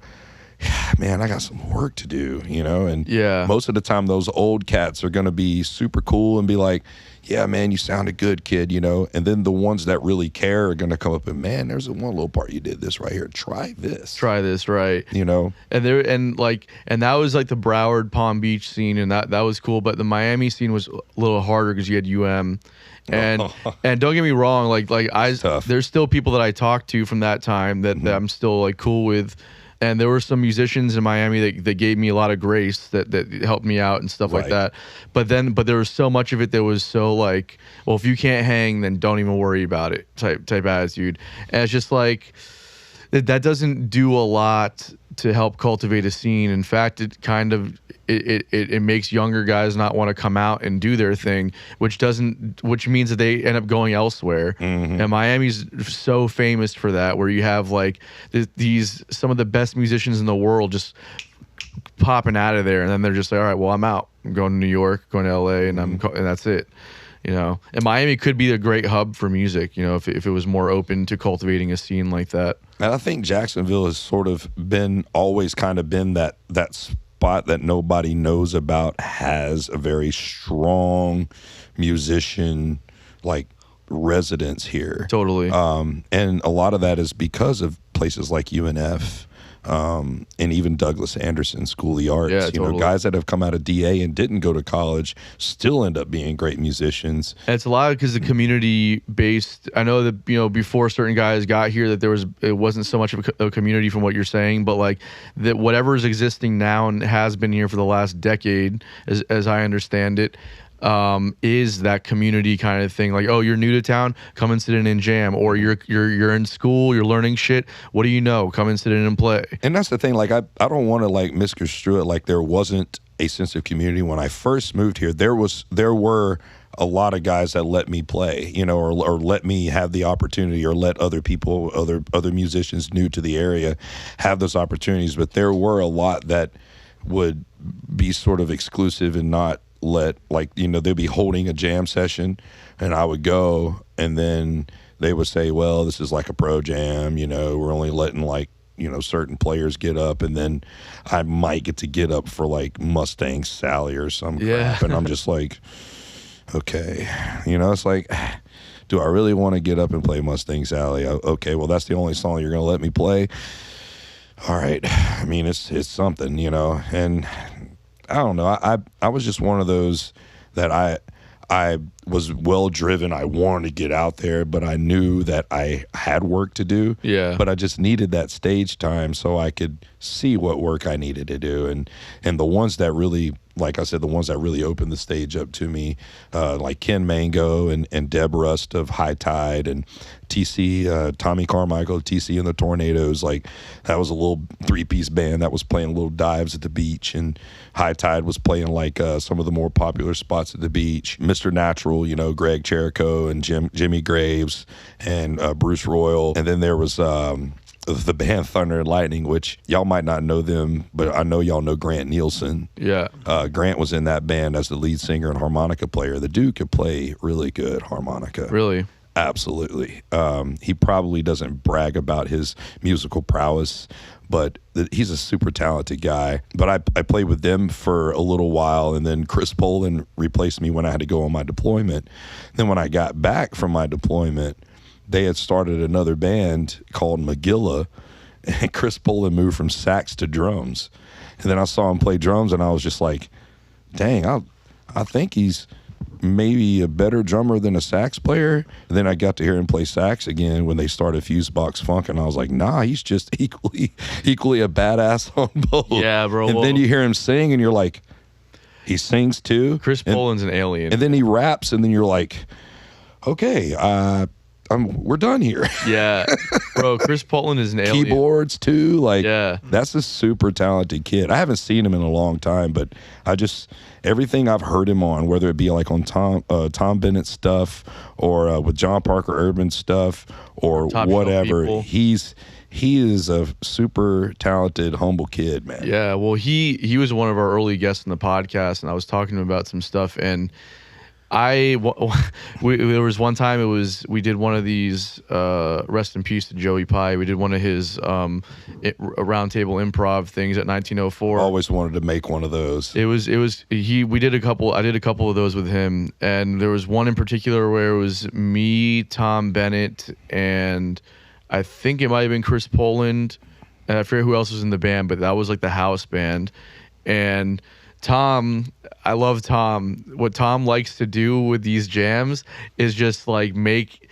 man, I got some work to do, you know? And most of the time those old cats are going to be super cool and be like, yeah, man, you sounded good, kid, you know? And then the ones that really care are going to come up and, man, there's one little part you did this right here. Try this, right? You know? And that was like the Broward Palm Beach scene, and that was cool. But the Miami scene was a little harder because you had UM. And don't get me wrong, there's still people that I talk to from that time that I'm still like cool with. And there were some musicians in Miami that gave me a lot of grace that helped me out and stuff like that. But there was so much of it that was so like, well, if you can't hang, then don't even worry about it type attitude. And it's just like, that doesn't do a lot to help cultivate a scene. In fact, it kind of it makes younger guys not want to come out and do their thing, which means that they end up going elsewhere. Mm-hmm. And Miami's so famous for that, where you have like some of the best musicians in the world just popping out of there, and then they're just like, all right, well, I'm out. I'm going to New York, going to LA, and and that's it. You know, and Miami could be a great hub for music, you know, if it was more open to cultivating a scene like that. And I think Jacksonville has sort of always kind of been that spot that nobody knows about, has a very strong musician like residence here. Totally. And a lot of that is because of places like UNF. And even Douglas Anderson School of the Arts, you know, guys that have come out of DA and didn't go to college still end up being great musicians. And it's a lot because the community based. I know that, you know, before certain guys got here, that it wasn't so much of a community from what you're saying, but like that whatever is existing now and has been here for the last decade, as I understand it, is that community kind of thing. Like, oh, you're new to town, come and sit in and jam, or you're in school, you're learning shit, what do you know, come and sit in and play. And that's the thing, like I don't want to like misconstrue it like there wasn't a sense of community. When I first moved here, there were a lot of guys that let me play, you know, or let me have the opportunity, or let other people, other musicians new to the area have those opportunities. But there were a lot that would be sort of exclusive and not let, like, you know, they'd be holding a jam session and I would go, and then they would say, well, this is like a pro jam, you know, we're only letting, like, you know, certain players get up, and then I might get to get up for like Mustang Sally or some crap. And I'm just like, okay, you know, it's like, do I really want to get up and play Mustang Sally? Okay, well, that's the only song you're going to let me play. All right. I mean, it's something, you know, and I don't know. I was just one of those that I was well driven. I wanted to get out there, but I knew that I had work to do. Yeah. But I just needed that stage time so I could see what work I needed to do. And the ones that really, like I said, the ones that really opened the stage up to me, like Ken Mango and Deb Rust of High Tide, and TC, Tommy Carmichael, TC and the Tornadoes. Like, that was a little 3-piece band that was playing little dives at the beach, and High Tide was playing like some of the more popular spots at the beach. Mr. Natural, you know, Greg Cherico and Jimmy Graves and Bruce Royal. And then there was the band Thunder and Lightning, which y'all might not know them, but I know y'all know Grant Nielsen. Yeah. Grant was in that band as the lead singer and harmonica player. The dude could play really good harmonica. Really? Absolutely. He probably doesn't brag about his musical prowess, but he's a super talented guy. But I played with them for a little while, and then Chris Poland replaced me when I had to go on my deployment. Then when I got back from my deployment, they had started another band called Magilla, and Chris Poland moved from sax to drums. And then I saw him play drums, and I was just like, dang, I think he's maybe a better drummer than a sax player. And then I got to hear him play sax again when they started Fusebox Funk, and I was like, nah, he's just equally a badass on both. Yeah, bro. And then you hear him sing, and you're like, he sings too. Chris Poland's an alien. And then he raps, and then you're like, okay, we're done here. Yeah, bro. Chris Poland is an alien. Keyboards too, like, yeah. That's a super talented kid. I haven't seen him in a long time, but everything I've heard him on, whether it be like on Tom Bennett stuff, or with John Parker Urban stuff, or whatever, he is a super talented, humble kid, man. Yeah, well, he was one of our early guests in the podcast, and I was talking to him about some stuff, and there was one time we did one of these, rest in peace to Joey Pye. We did one of his roundtable improv things at 1904. Always wanted to make one of those. I did a couple of those with him, and there was one in particular where it was me, Tom Bennett, and I think it might have been Chris Poland, and I forget who else was in the band, but that was like the house band. And Tom, I love Tom. What Tom likes to do with these jams is just like make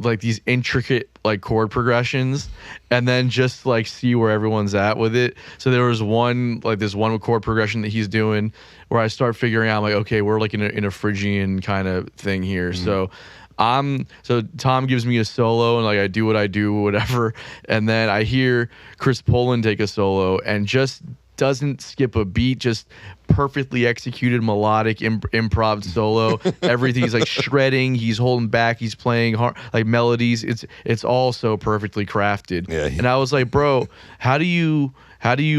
like these intricate like chord progressions, and then just like see where everyone's at with it. So there was this one chord progression that he's doing where I start figuring out, like, okay, we're like in a Phrygian kind of thing here. Mm-hmm. So Tom gives me a solo, and like I do what I do, whatever, and then I hear Chris Poland take a solo and just doesn't skip a beat, just perfectly executed melodic improv solo. Everything's like shredding, he's holding back, he's playing hard, like melodies. It's all so perfectly crafted. Yeah, and I was like, bro, how do you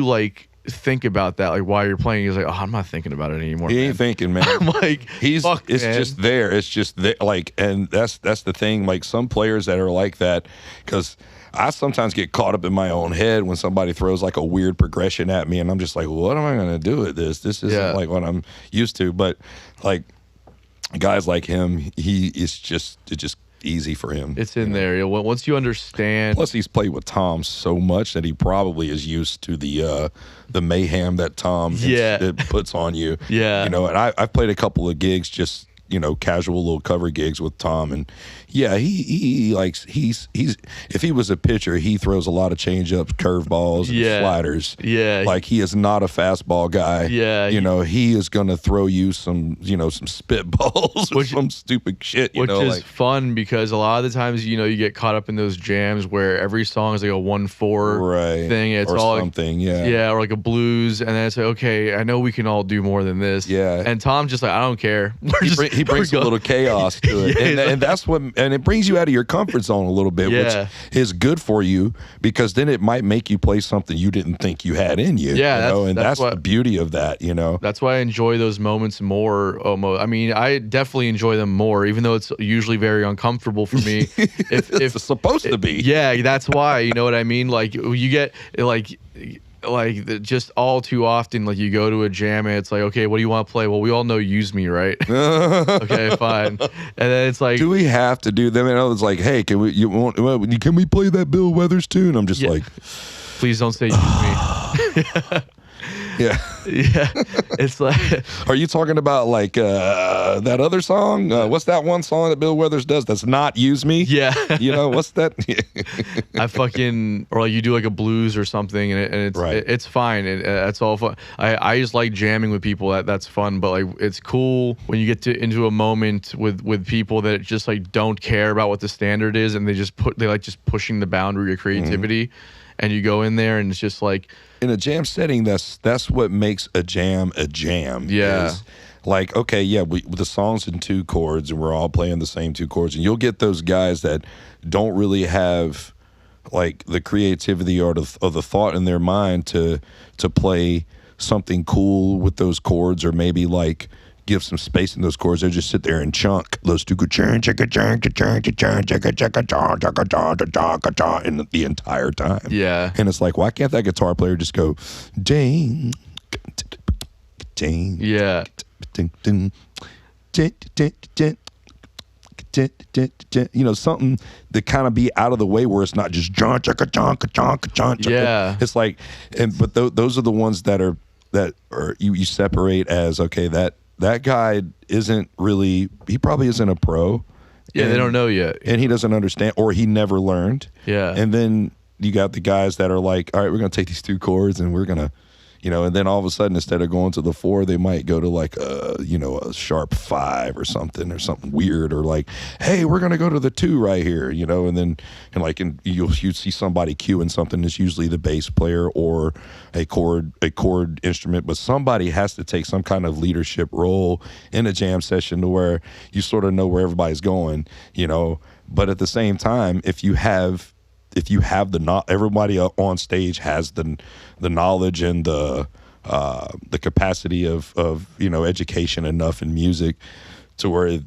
like think about that, like while you're playing? He's like, oh, I'm not thinking about it anymore. He ain't thinking, man. I'm like, it's just there. It's just there. Like, and that's the thing. Like, some players that are like that, because I sometimes get caught up in my own head when somebody throws like a weird progression at me, and I'm just like, well, what am I going to do with this? This isn't like what I'm used to. But like guys like him, it's just easy for him. It's in there. Once you understand. Plus, he's played with Tom so much that he probably is used to the mayhem that Tom it puts on you. Yeah. You know, and I've played a couple of gigs just casual little cover gigs with Tom, and yeah, he's if he was a pitcher, he throws a lot of changeups, curveballs, and sliders. Yeah, like he is not a fastball guy. Yeah, he is gonna throw you some spitballs or some stupid shit. Which is fun because a lot of the times you get caught up in those jams where every song is like a 1/4 thing. It's or all something, or like a blues, and then it's like, okay, I know we can all do more than this. Yeah, and Tom's just like, I don't care. He brings a little chaos to it, and that's what, and it brings you out of your comfort zone a little bit, which is good for you because then it might make you play something you didn't think you had in you. Yeah, that's the beauty of that. That's why I enjoy those moments more. Almost, I mean, I definitely enjoy them more, even though it's usually very uncomfortable for me. if it's supposed to be, that's why. You know what I mean? Like you get just all too often, like you go to a jam and it's like, okay, what do you want to play? Well, we all know "Use Me," right? Okay, fine. And then it's like, do we have to do them? And it's like, hey, can we play that Bill Withers tune? I'm just like, please don't say "Use Me." Yeah. It's like, are you talking about like that other song? What's that one song that Bill Withers does that's not "Use Me"? Yeah. What's that? or like you do like a blues or something, and it's fine. That's all fun. I just like jamming with people. That's fun. But like it's cool when you get into a moment with people that just like don't care about what the standard is, and they like just pushing the boundary of creativity, and you go in there and it's just like. In a jam setting, that's what makes a jam a jam. Yeah. Is like, okay, the song's in 2 chords and we're all playing the same 2 chords. And you'll get those guys that don't really have like the creativity or the thought in their mind to play something cool with those chords, or maybe like give some space in those chords. They'll just sit there and chunk those 2 chords in the entire time. Yeah. And it's like, why can't that guitar player just go ding, ding, yeah, ding, ding, something to kind of be out of the way where it's not just yeah. It's like, but those are the ones that are you separate as, okay, that guy he probably isn't a pro. Yeah, they don't know yet. And he doesn't understand, or he never learned. Yeah. And then you got the guys that are like, all right, we're going to take these 2 chords and we're going to, and then all of a sudden, instead of going to the 4, they might go to like a sharp 5 or something weird, or like, hey, we're going to go to the 2 right here, and then, you'll see somebody cueing something. It's usually the bass player or a chord instrument, but somebody has to take some kind of leadership role in a jam session to where you sort of know where everybody's going, but at the same time, if you have everybody on stage has the knowledge and the capacity of education enough in music to where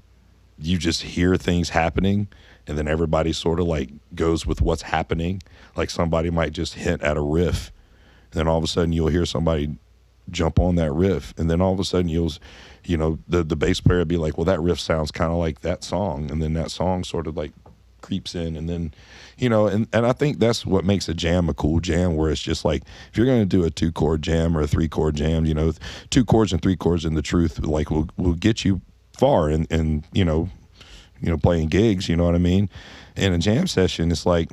you just hear things happening, and then everybody sort of like goes with what's happening. Like somebody might just hint at a riff, and then all of a sudden you'll hear somebody jump on that riff, and then all of a sudden the bass player will be like, well, that riff sounds kind of like that song, and then that song sort of like creeps in, and then and I think that's what makes a jam a cool jam, where it's just like, if you're going to do a 2-chord jam or a 3-chord jam, 2 chords and 3 chords in the truth like will get you far and playing gigs, you know what I mean? In a jam session, it's like,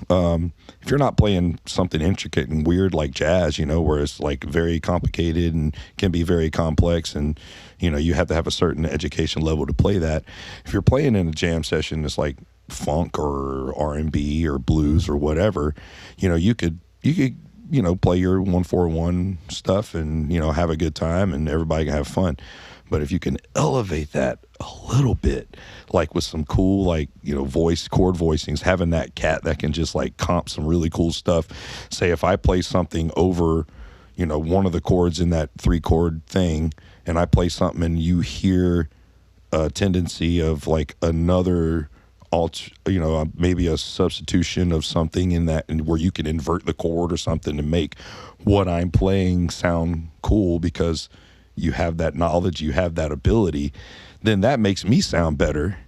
if you're not playing something intricate and weird like jazz, where it's like very complicated and can be very complex, and you have to have a certain education level to play that. If you're playing in a jam session, it's like funk or R&B or blues or whatever, you could play your 1-4-1 stuff and have a good time and everybody can have fun. But if you can elevate that a little bit, like with some cool, like, chord voicings, having that cat that can just like comp some really cool stuff. Say if I play something over, one of the chords in that 3-chord thing, and I play something and you hear a tendency of like another maybe a substitution of something in that, and where you can invert the chord or something to make what I'm playing sound cool because you have that knowledge, you have that ability, then that makes me sound better.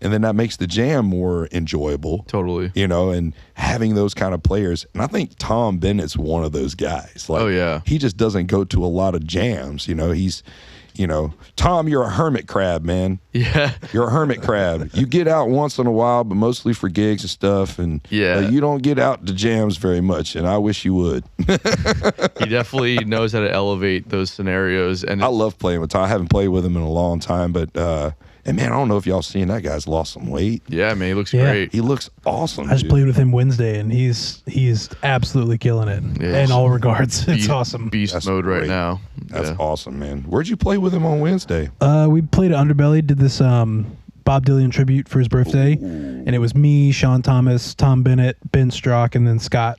and then that makes the jam more enjoyable. Totally. You know, and having those kind of players. And I think Tom Bennett's one of those guys. Like, oh, yeah. He just doesn't go to a lot of jams. You know, he's, you know, Tom, you're a hermit crab, man. Yeah. You're a hermit crab. You get out once in a while, but mostly for gigs and stuff. And you don't get out to jams very much, and I wish you would. He definitely knows how to elevate those scenarios. And I love playing with Tom. I haven't played with him in a long time, but and man, I don't know if y'all seen that guy's lost some weight. Yeah, man, he looks great. He looks awesome. I just played with him Wednesday, and he's absolutely killing it in all regards. It's awesome. Beast mode right now. That's awesome, man. Where'd you play with him on Wednesday? We played at Underbelly. Did this Bob Dylan tribute for his birthday, and it was me, Sean Thomas, Tom Bennett, Ben Strock, and then Scott,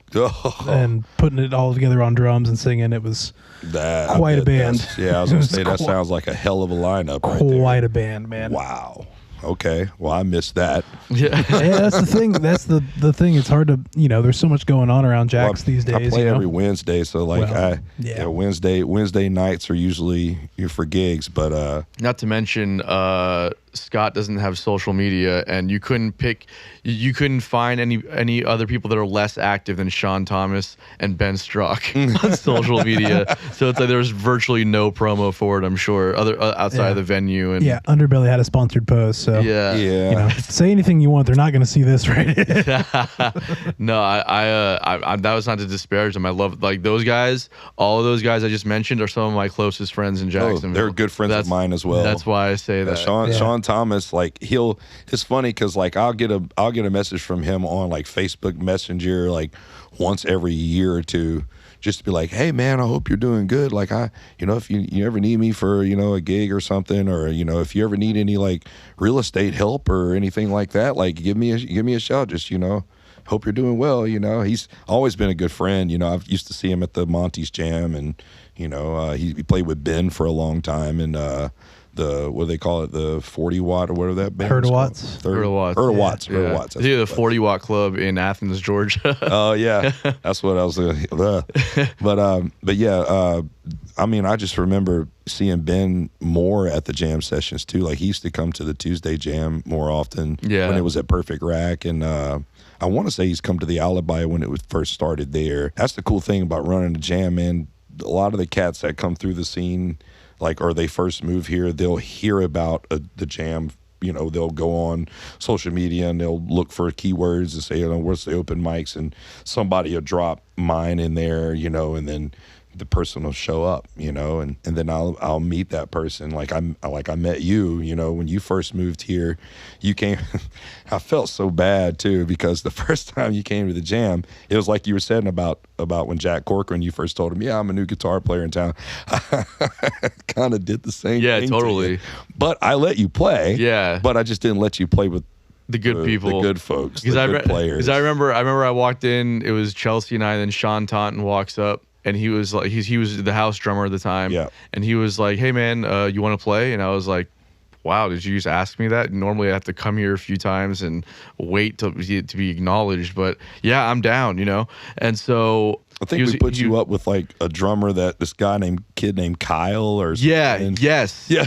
and putting it all together on drums and singing. It was quite a band. Yeah, I was gonna say that sounds like a hell of a lineup. Quite a band, man. Wow. Okay. Well, I missed that. Yeah. That's the thing. That's the thing. It's hard to, there's so much going on around Jax these days. I play every Wednesday, so like Wednesday nights are usually for gigs, but not to mention Scott doesn't have social media, and you couldn't find any other people that are less active than Sean Thomas and Ben Strock on social media. So it's like there's virtually no promo for it, I'm sure, outside of the venue. And Underbelly had a sponsored post, so say anything you want, they're not going to see this, right? No, I that was not to disparage them. I love like those guys. All of those guys I just mentioned are some of my closest friends in Jacksonville. They're good friends of mine as well. That's why I say that. Sean Thomas, like it's funny because like I'll get a message from him on like Facebook Messenger like once every year or two, just to be like, hey man, I hope you're doing good. Like if you ever need me for a gig or something, or if you ever need any like real estate help or anything like that, like give me a shout. Just hope you're doing well. He's always been a good friend. I've used to see him at the Monty's Jam, and he played with Ben for a long time, and the what do they call it, the 40 watt or whatever that band Herta Watts. Herta Watts. It's the 40 watt club in Athens, Georgia. Oh yeah, that's what I was. But yeah, I mean, I just remember seeing Ben more at the jam sessions too. Like he used to come to the Tuesday jam more often. Yeah. When it was at Perfect Rack, and I want to say he's come to the Alibi when it was first started there. That's the cool thing about running the jam, man. A lot of the cats that come through the scene, or they first move here, they'll hear about the jam. They'll go on social media and they'll look for keywords and say, what's the open mics, and somebody will drop mine in there, and then the person will show up, and then I'll meet that person. Like I met you, when you first moved here, you came. I felt so bad too, because the first time you came to the jam, it was like you were saying about when Jack Corcoran, you first told him, yeah, I'm a new guitar player in town. Kind of did the same thing. Yeah, totally. But I let you play. Yeah. But I just didn't let you play with the good people, the good folks, the good players. Because I remember I walked in, it was Chelsea and I, and then Sean Taunton walks up. And he was like, he was the house drummer at the time. Yeah. And he was like, hey man, you want to play? And I was like, wow, did you just ask me that? Normally I have to come here a few times and wait to be acknowledged. But yeah, I'm down, And so I think we put you up with like a drummer this kid named Kyle or something. Yes. I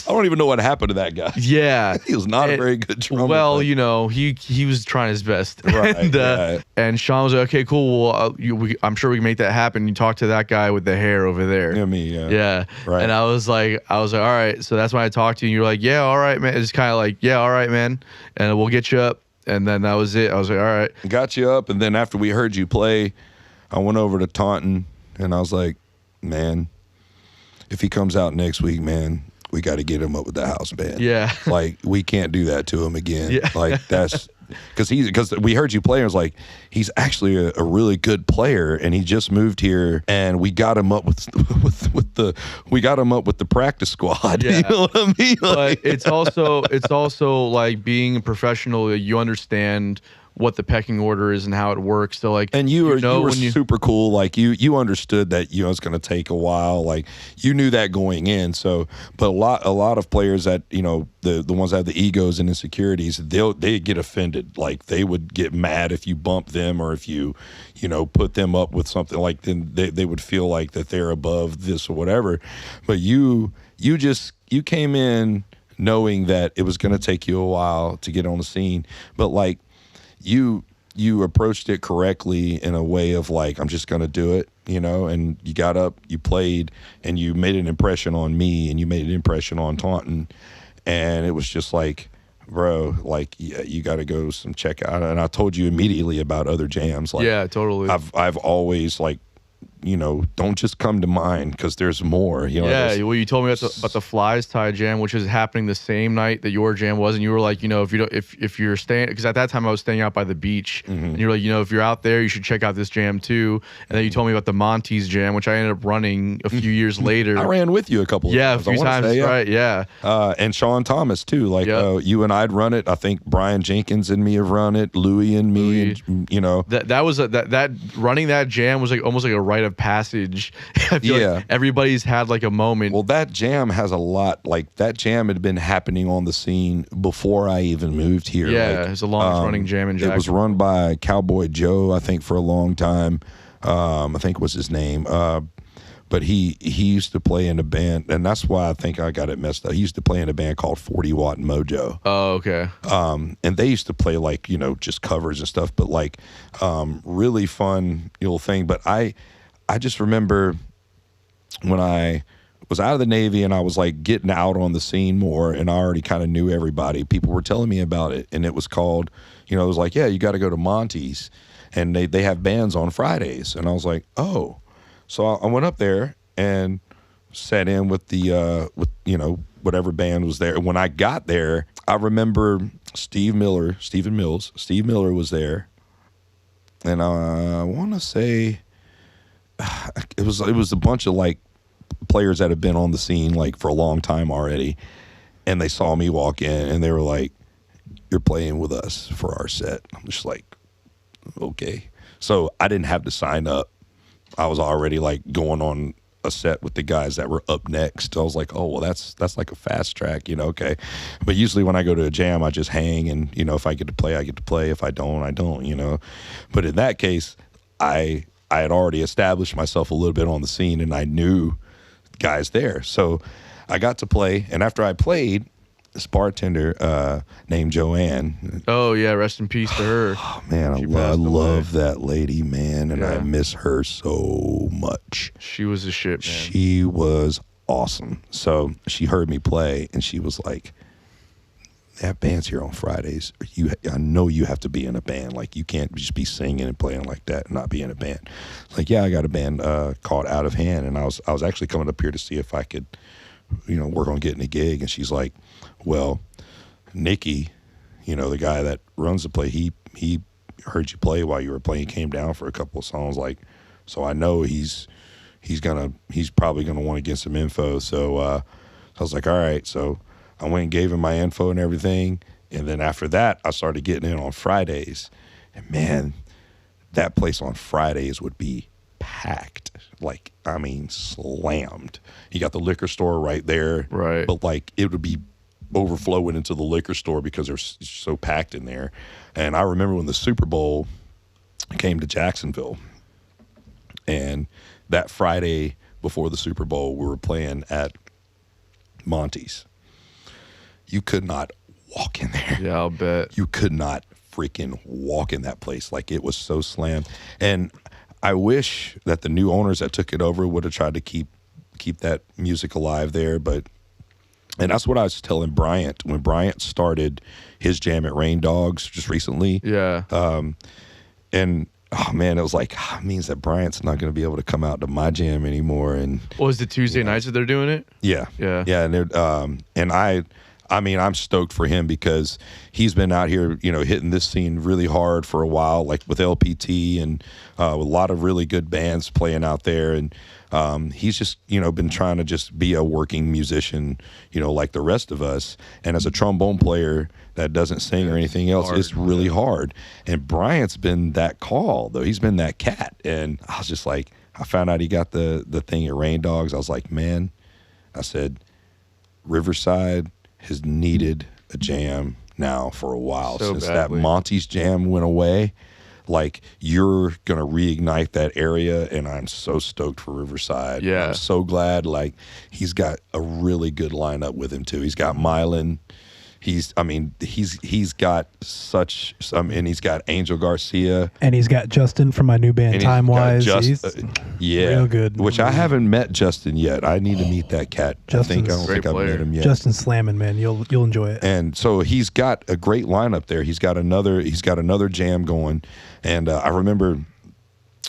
don't even know what happened to that guy. Yeah. He was not a very good drummer. Well, he was trying his best. Right. And Sean was like, okay, cool. Well, I'm sure we can make that happen. You talk to that guy with the hair over there. Yeah, me. Yeah. Right. And I was like, all right. So that's when I talked to you. And you're like, yeah, all right, man. It's kind of like, yeah, all right, man. And we'll get you up. And then that was it. I was like, all right. Got you up. And then after we heard you play, I went over to Taunton and I was like, man, if he comes out next week, man, we got to get him up with the house band. Yeah. Like, we can't do that to him again. Yeah. Like, that's because we heard you play and it was like, he's actually a really good player, and he just moved here, and we got him up with the practice squad. Yeah. You know what I mean? But it's also like being a professional, you understand what the pecking order is and how it works. So like, and you were super cool. Like you understood that it's going to take a while. Like you knew that going in. So, but a lot of players that the ones that have the egos and insecurities, they get offended. Like they would get mad if you bump them or if you put them up with something. Like then they would feel like that they're above this or whatever. But you came in knowing that it was going to take you a while to get on the scene, but like you approached it correctly in a way of like, I'm just going to do it, you know, and you got up, you played, and you made an impression on me, and you made an impression on Taunton, and it was just like, bro, like, yeah, you got to go check out. And I told you immediately about other jams. Like, yeah, totally. I've always like, you know, don't just come to mine because there's more. You know, yeah, well, you told me about the Flies Tie Jam, which is happening the same night that your jam was, and you were like, you know, if you're staying, because at that time I was staying out by the beach, and you were like, you know, if you're out there, you should check out this jam too. And then you told me about the Monty's Jam, which I ended up running a few years later. I ran with you a couple of times. A few times, say, right? Yeah. And Sean Thomas too. Like you and I'd run it. I think Brian Jenkins and me have run it. Louie and me. And, you know, that was that running that jam was like almost like a rite of passage. I feel like everybody's had like a moment. Well, that jam has a lot. Like that jam had been happening on the scene before I even moved here. Yeah, like, it's the longest running jam in Jacksonville. It was run by Cowboy Joe, I think, for a long time. I think was his name. But he used to play in a band, and that's why I think I got it messed up. He used to play in a band called 40 Watt Mojo. Oh, okay. And they used to play like, you know, just covers and stuff, but like really fun little thing. But I just remember when I was out of the Navy and I was like getting out on the scene more, and I already kind of knew everybody. People were telling me about it, and it was called, you know, it was like, yeah, you got to go to Monty's, and they have bands on Fridays. And I was like, oh. So I went up there and sat in with the with, you know, whatever band was there. When I got there, I remember Steve Miller was there, and I want to say it was a bunch of like players that had been on the scene like for a long time already, and they saw me walk in and they were like, "You're playing with us for our set." I'm just like, okay. So I didn't have to sign up. I was already like going on a set with the guys that were up next. I was like, oh, well, that's like a fast track, you know, okay. But usually when I go to a jam, I just hang, and, you know, if I get to play, I get to play. If I don't, I don't, you know. But in that case, I had already established myself a little bit on the scene, and I knew guys there. So I got to play, and after I played, this bartender named Joanne. Oh, yeah, rest in peace to her. Oh, man, I love that lady, man, and I miss her so much. She was a shit, man. She was awesome. So she heard me play, and she was like, they have bands here on Fridays. I know you have to be in a band. Like, you can't just be singing and playing like that and not be in a band. Like, yeah, I got a band called Out of Hand, and I was actually coming up here to see if I could, you know, work on getting a gig. And she's like, well, Nicky, you know, the guy that runs the play, he heard you play while you were playing. He came down for a couple of songs. Like, so I know he's probably gonna want to get some info. So I was like, all right. So I went and gave him my info and everything. And then after that, I started getting in on Fridays. And man, that place on Fridays would be packed. Like, I mean, slammed. You got the liquor store right there. Right. But like, it would be overflowing into the liquor store because they're so packed in there. And I remember when the Super Bowl came to Jacksonville, and that Friday before the Super Bowl, we were playing at Monty's. You could not walk in there. Yeah, I'll bet. You could not freaking walk in that place. Like, it was so slammed. And I wish that the new owners that took it over would have tried to keep that music alive there. And that's what I was telling Bryant when Bryant started his jam at Rain Dogs just recently. Yeah. And oh man, it was like, it means that Bryant's not going to be able to come out to my jam anymore. And was it Tuesday nights that they're doing it? Yeah. And they're, and I mean, I'm stoked for him because he's been out here, you know, hitting this scene really hard for a while, like with LPT and with a lot of really good bands playing out there. And he's just, you know, been trying to just be a working musician, you know, like the rest of us. And as a trombone player that doesn't sing or anything else, it's really hard. And Bryant's been that call, though. He's been that cat. And I was just like, I found out he got the thing at Rain Dogs. I was like, man, I said, Riverside has needed a jam now for a while. So since badly. That Monty's jam went away, like you're going to reignite that area, and I'm so stoked for Riverside. Yeah. I'm so glad, like, he's got a really good lineup with him, too. He's got Mylan. He's got such, and he's got Angel Garcia. And he's got Justin from my new band, Time Wise. Yeah. Real good. Which I haven't met Justin yet. I need to meet that cat. I don't think I've met him yet. Justin's slamming, man. You'll enjoy it. And so he's got a great lineup there. He's got another jam going. And I remember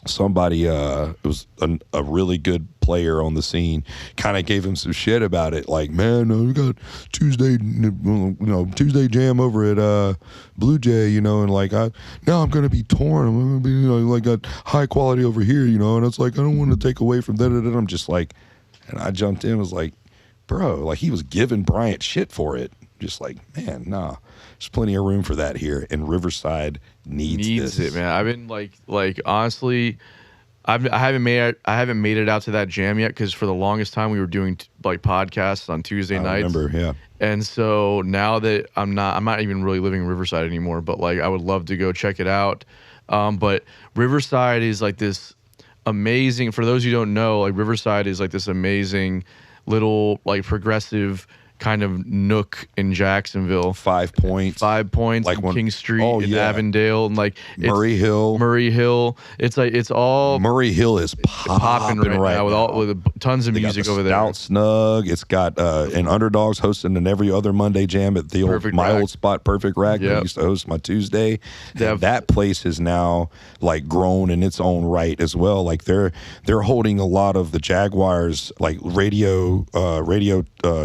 somebody, it was a really good player on the scene, kind of gave him some shit about it. Like, man, we got Tuesday jam over at Blue Jay, and like, now I'm gonna be torn. I'm gonna be, like, got high quality over here, and it's like, I don't want to take away from that. I'm just like, and I jumped in, was like, bro, like, he was giving Bryant shit for it. Just like, man, nah, there's plenty of room for that here, and Riverside needs it, man. I've been like honestly, I haven't made it out to that jam yet, because for the longest time we were doing like podcasts on Tuesday nights. I remember, yeah. And so now that I'm not even really living in Riverside anymore, but like I would love to go check it out. But Riverside is like this amazing. For those who don't know, like Riverside is like this amazing little like progressive kind of nook in Jacksonville. 5 points. 5 points, like King Street in Avondale, and like Murray Hill. It's like it's all Murray Hill is popping right now with tons of music over there. Stout Snug. It's got an Underdogs hosting an every other Monday jam at the old spot, Perfect Rack. Yep. I used to host my Tuesday. And that place is now like grown in its own right as well. Like they're holding a lot of the Jaguars like radio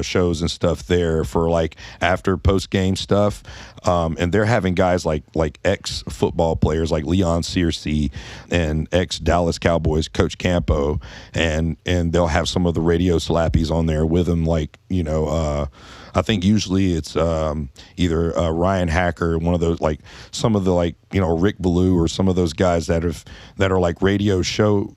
shows and stuff there for like after post game stuff, and they're having guys like ex football players like Leon Searcy and ex Dallas Cowboys Coach Campo, and they'll have some of the radio slappies on there with them, like I think usually it's either Ryan Hacker, one of those, like some of the Rick Ballou or some of those guys that are like radio show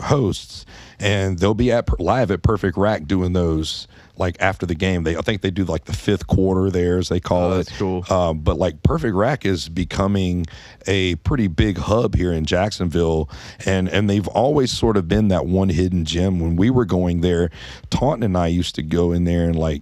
hosts, and they'll be live at Perfect Rack doing those like after the game. I think they do like the fifth quarter there, as they call it. That's cool. But like Perfect Rack is becoming a pretty big hub here in Jacksonville, and they've always sort of been that one hidden gem. When we were going there, Taunton and I used to go in there and like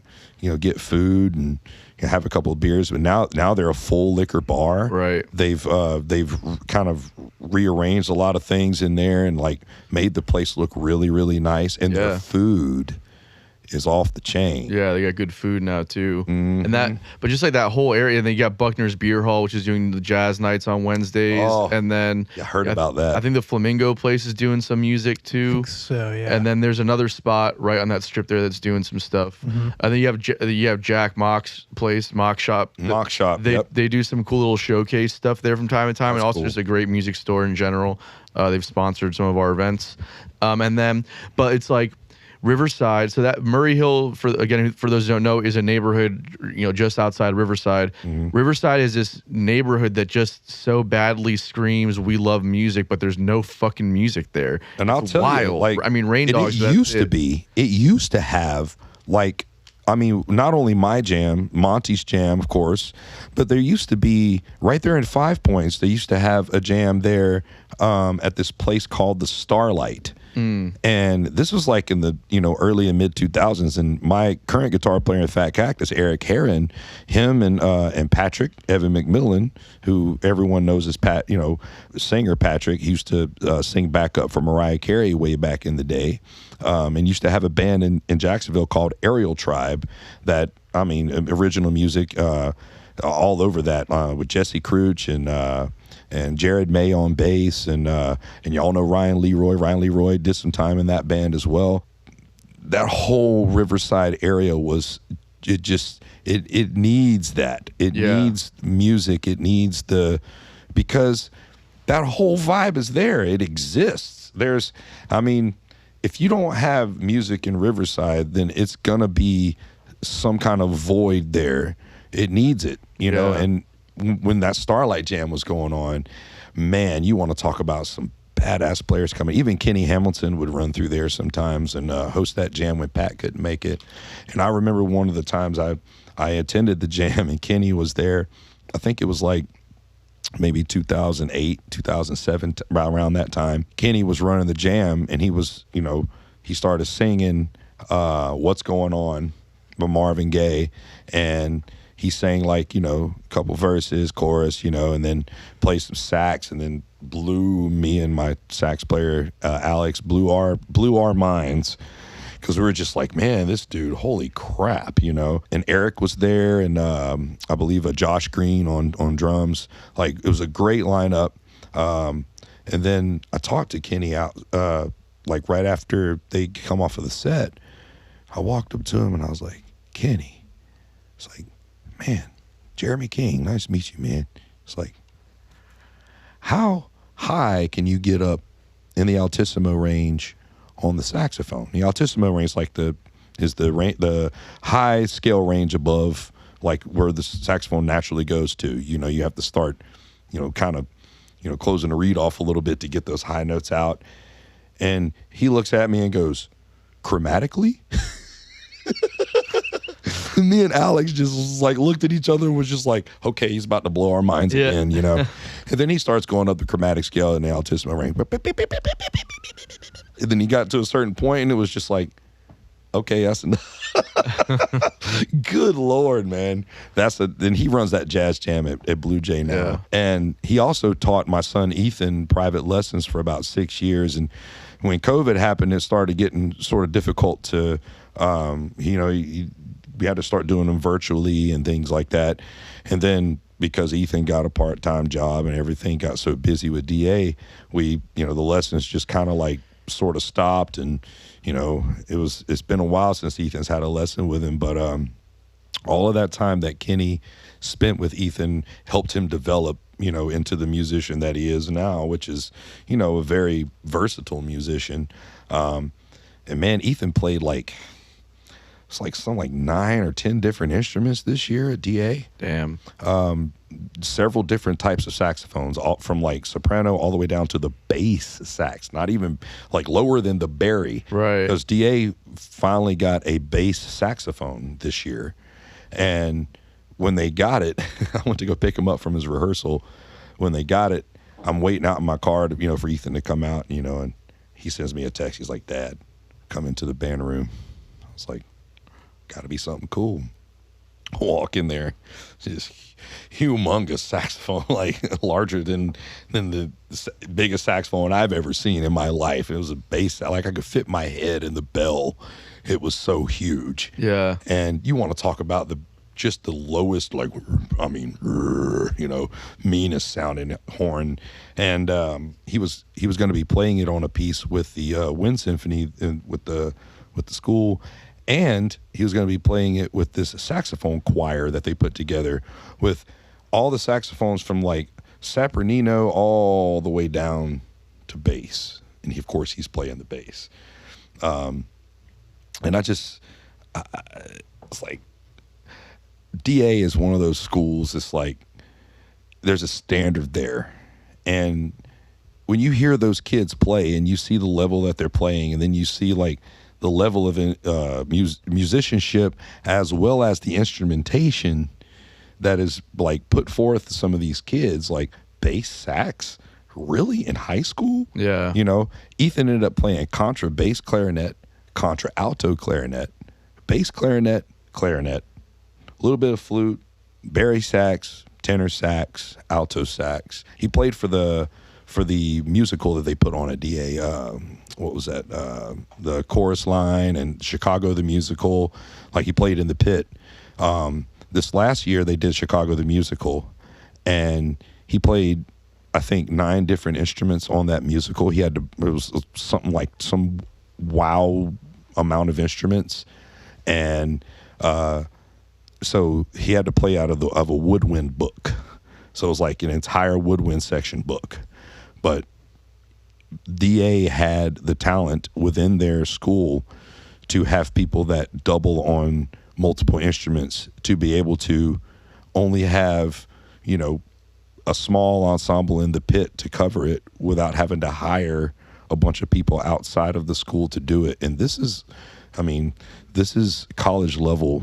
get food and have a couple of beers, but now they're a full liquor bar. Right. They've kind of rearranged a lot of things in there and like made the place look really, really nice, and their food is off the chain. Yeah, they got good food now too. Mm-hmm. And but just like that whole area, and then you got Buckner's Beer Hall, which is doing the jazz nights on Wednesdays. Oh, and then I heard about that. I think the Flamingo place is doing some music too. I think so, yeah. And then there's another spot right on that strip there that's doing some stuff. Mm-hmm. I think you have Jack Mock's place, Mock Shop. They do some cool little showcase stuff there from time to time, and also just a great music store in general. They've sponsored some of our events, but it's like Riverside. So that Murray Hill, for those who don't know, is a neighborhood, just outside Riverside. Mm-hmm. Riverside is this neighborhood that just so badly screams, "We love music," but there's no fucking music there. And I'll tell you, like, I mean, Rain Dogs. It used to have like, I mean, not only my jam, Monty's jam, of course, but there used to be right there in 5 Points. They used to have a jam there at this place called the Starlight. And this was like in the early and mid 2000s, and my current guitar player in Fat Cactus, Eric Herron, him and Patrick Evan McMillan, who everyone knows as singer Patrick. He used to sing backup for Mariah Carey way back in the day, and used to have a band in Jacksonville called Aerial Tribe. That, I mean, original music all over that with Jesse Crouch and Jared May on bass, and y'all know Ryan Leroy. Ryan Leroy did some time in that band as well. That whole Riverside area it needs that. It needs music. It needs because that whole vibe is there. It exists. If you don't have music in Riverside, then it's gonna be some kind of void there. It needs it, know, and when that Starlight Jam was going on, man, you want to talk about some badass players coming. Even Kenny Hamilton would run through there sometimes and host that jam when Pat couldn't make it. And I remember one of the times I attended the jam and Kenny was there. I think it was like maybe 2008, 2007, around that time. Kenny was running the jam, and he was, you know, he started singing What's Going On by Marvin Gaye, and he sang like, you know, a couple verses, chorus, you know, and then played some sax, and then blew me and my sax player, Alex, blew our minds, because we were just like, man, this dude, holy crap, you know. And Eric was there, and I believe Josh Green on drums. Like, it was a great lineup. And then I talked to Kenny out, like right after they come off of the set. I walked up to him and I was like, Kenny, it's like, man, Jeremy King, nice to meet you, man. It's like, how high can you get up in the altissimo range on the saxophone? The altissimo range is like the high scale range above, like where the saxophone naturally goes to. You know, you have to start, you know, kind of, you know, closing the reed off a little bit to get those high notes out. And he looks at me and goes, chromatically? Me and Alex just like looked at each other and was just like, okay, he's about to blow our minds again, you know. And then he starts going up the chromatic scale in the altissimo range. And then he got to a certain point and it was just like, okay, that's enough. Good Lord, man. Then he runs that jazz jam at Blue Jay now. Yeah. And he also taught my son Ethan private lessons for about 6 years. And when COVID happened, it started getting sort of difficult to, you know, we had to start doing them virtually and things like that. And then because Ethan got a part-time job and everything got so busy with DA, you know, the lessons just kind of like sort of stopped. And, you know, it's been a while since Ethan's had a lesson with him, but all of that time that Kenny spent with Ethan helped him develop, you know, into the musician that he is now, which is, you know, a very versatile musician. And man, Ethan played like, it's like some like 9 or 10 different instruments this year at DA. Damn. Several different types of saxophones, all from like soprano all the way down to the bass sax, not even like lower than the Barry. Right. Because DA finally got a bass saxophone this year. And when they got it, I went to go pick him up from his rehearsal. When they got it, I'm waiting out in my car to, you know, for Ethan to come out, you know, and he sends me a text. He's like, Dad, come into the band room. I was like, got to be something cool. Walk in there, just humongous saxophone, like larger than the biggest saxophone I've ever seen in my life. It was a bass, like I could fit my head in the bell. It was so huge. Yeah. And you want to talk about just the lowest, like, I mean, you know, meanest sounding horn. And he was going to be playing it on a piece with the Wind Symphony with the school. And he was going to be playing it with this saxophone choir that they put together with all the saxophones from like Sapernino all the way down to bass. And of course, he's playing the bass. And it's like, DA is one of those schools. It's like, there's a standard there. And when you hear those kids play and you see the level that they're playing, and then you see like the level of musicianship as well as the instrumentation that is like put forth to some of these kids, like bass sax, really in high school? Yeah. You know, Ethan ended up playing contra bass clarinet, contra alto clarinet, bass clarinet, a little bit of flute, bari sax, tenor sax, alto sax. He played for the musical that they put on at DA. What was that? The Chorus Line and Chicago the Musical. Like, he played in the pit. This last year they did Chicago the Musical, and he played, I think, 9 different instruments on that musical. It was something like some wow amount of instruments, and so he had to play out of a woodwind book. So it was like an entire woodwind section book. But DA had the talent within their school to have people that double on multiple instruments to be able to only have, you know, a small ensemble in the pit to cover it without having to hire a bunch of people outside of the school to do it. And this is college level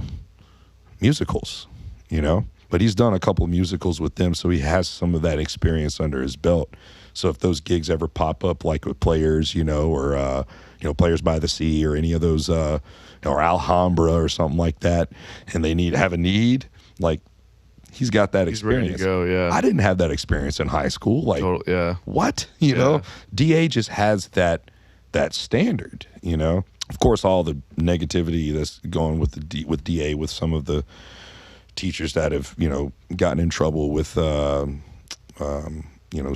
musicals, you know? but he's done a couple of musicals with them, so he has some of that experience under his belt. So if those gigs ever pop up, like with Players, or Players by the Sea, or any of those, or Alhambra or something like that, and they have a need, like, he's got that experience. He's ready to go, yeah. I didn't have that experience in high school. Like, yeah. What? You know, DA just has that standard. You know, of course, all the negativity that's going with DA, with some of the teachers that have gotten in trouble with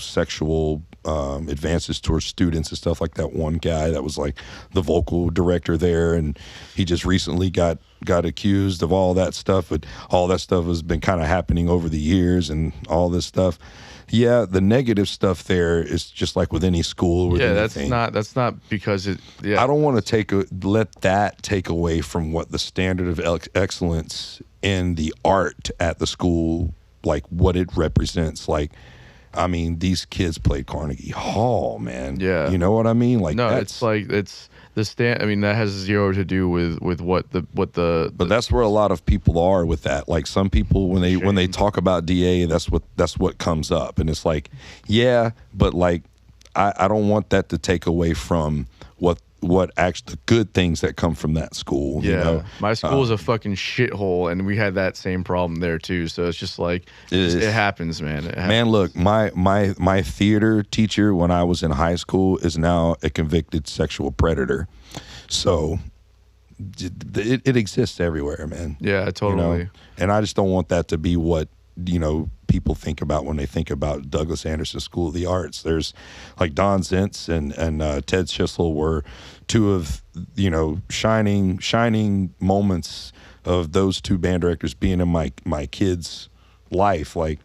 sexual advances towards students and stuff like that. One guy that was like the vocal director there, and he just recently got accused of all that stuff, but all that stuff has been kind of happening over the years and all this stuff. Yeah, the negative stuff there is just like with any school. With anything. That's not because it. Yeah, I don't want to let that take away from what the standard of excellence in the art at the school, like what it represents. Like, I mean, these kids played Carnegie Hall, man. Yeah, you know what I mean. Like, no, it's the stand. I mean, that has zero to do with what the. But that's where a lot of people are with that. Like, some people when they talk about DA, that's what comes up, and it's like, yeah, but like, I don't want that to take away from what actually the good things that come from that school. Yeah, my school is a fucking shithole, and we had that same problem there too. So it's just like it happens, man. It happens. Man, look, my theater teacher when I was in high school is now a convicted sexual predator. So it exists everywhere, man. Yeah, totally. And I just don't want that to be what people think about when they think about Douglas Anderson School of the Arts. There's like Don Zentz and Ted Schissel were two of shining moments of those two band directors being in my kid's life. Like,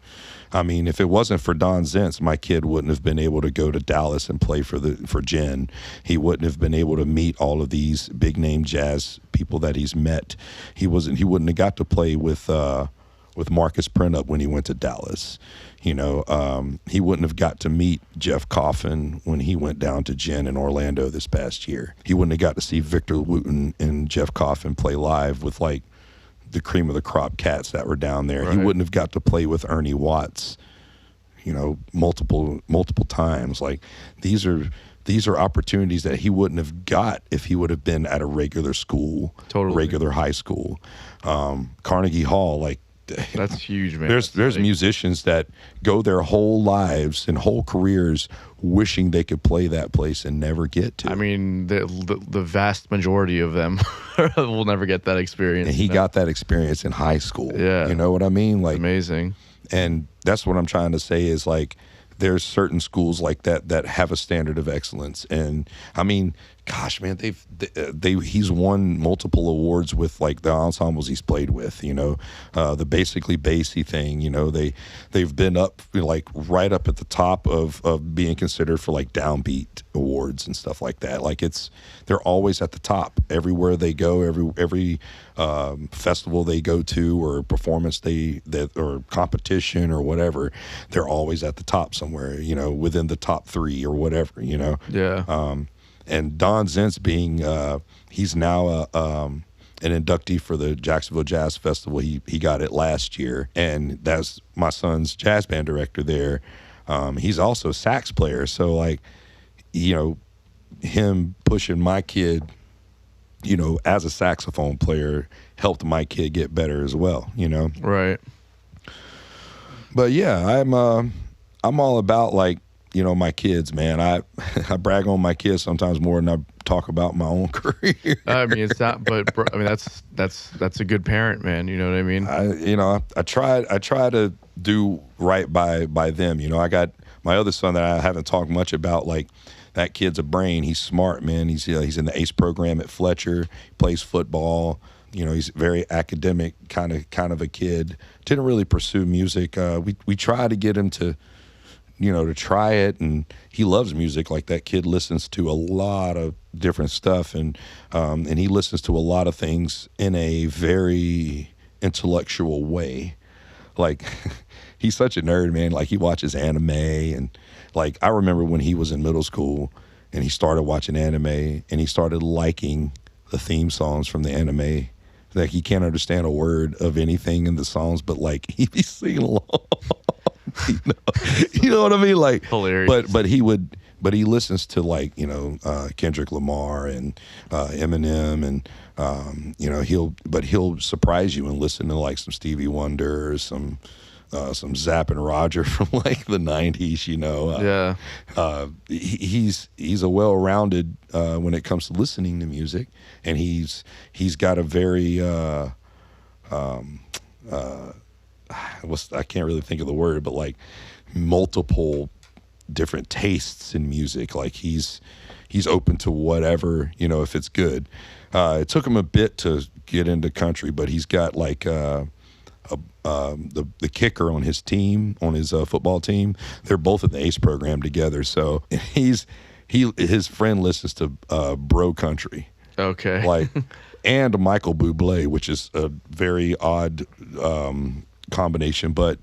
I mean, if it wasn't for Don Zentz, my kid wouldn't have been able to go to Dallas and play for Jen. He wouldn't have been able to meet all of these big name jazz people that he's met. He wouldn't have got to play with Marcus Printup when he went to Dallas. He wouldn't have got to meet Jeff Coffin when he went down to Jen in Orlando this past year. He wouldn't have got to see Victor Wooten and Jeff Coffin play live with like the cream of the crop cats that were down there. Right. He wouldn't have got to play with Ernie Watts, multiple times. Like, these are opportunities that he wouldn't have got if he would have been at a regular school, regular high school. Carnegie Hall, like, that's huge, man. There's musicians that go their whole lives and whole careers wishing they could play that place and never get to. I mean, the vast majority of them will never get that experience. And he got that experience in high school. Yeah, you know what I mean? Like, amazing. And that's what I'm trying to say is like, there's certain schools like that have a standard of excellence. And I mean, gosh, man, he's won multiple awards with like the ensembles he's played with, the basically bassy thing, they've been up like right up at the top of being considered for like downbeat awards and stuff like that. Like, they're always at the top everywhere they go, every festival they go to or performance or competition or whatever, they're always at the top somewhere, within the top 3 or whatever, Yeah. And Don Zentz being, he's now an inductee for the Jacksonville Jazz Festival. He got it last year, and that's my son's jazz band director there. He's also a sax player, so like, him pushing my kid, as a saxophone player helped my kid get better as well. Right. But yeah, I'm all about like, my kids, man. I brag on my kids sometimes more than I talk about my own career. I mean, it's not, but bro, I mean, that's a good parent, man. You know what I mean? I try to do right by them. I got my other son that I haven't talked much about. Like, that kid's a brain. He's smart, man. He's in the ACE program at Fletcher. He plays football. He's very academic kind of a kid. Didn't really pursue music. We try to get him to try it, and he loves music. Like, that kid listens to a lot of different stuff, and he listens to a lot of things in a very intellectual way. Like, he's such a nerd, man. Like, he watches anime, and like, I remember when he was in middle school and he started watching anime and he started liking the theme songs from the anime Like he can't understand a word of anything in the songs, but like he be singing along. You know what I mean? Like hilarious. But he listens to like, you know, Kendrick Lamar and Eminem, and you know, he'll surprise you and listen to like some Stevie Wonder or some Zapp and Roger from like the 90s, you know. He's a well-rounded when it comes to listening to music, and he's got a very I can't really think of the word, but like multiple different tastes in music. Like he's open to whatever, you know, if it's good. It took him a bit to get into country, but he's got like the kicker on his team, on his football team. They're both in the ACE program together. So his friend listens to bro country. Okay. Like, and Michael Bublé, which is a very odd combination. But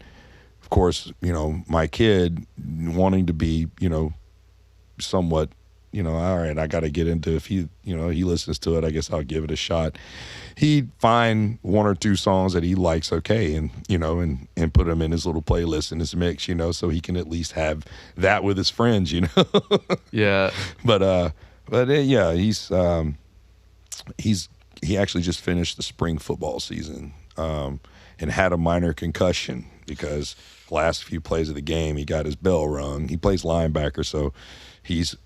of course, you know, my kid wanting to be, you know, somewhat, you know, all right, I got to get into, if he, you know, he listens to it, I guess I'll give it a shot. He'd find one or two songs that he likes, okay, and, you know, and put them in his little playlist in his mix, you know, so he can at least have that with his friends, you know. Yeah. But yeah, he actually just finished the spring football season and had a minor concussion because last few plays of the game he got his bell rung. He plays linebacker, so he's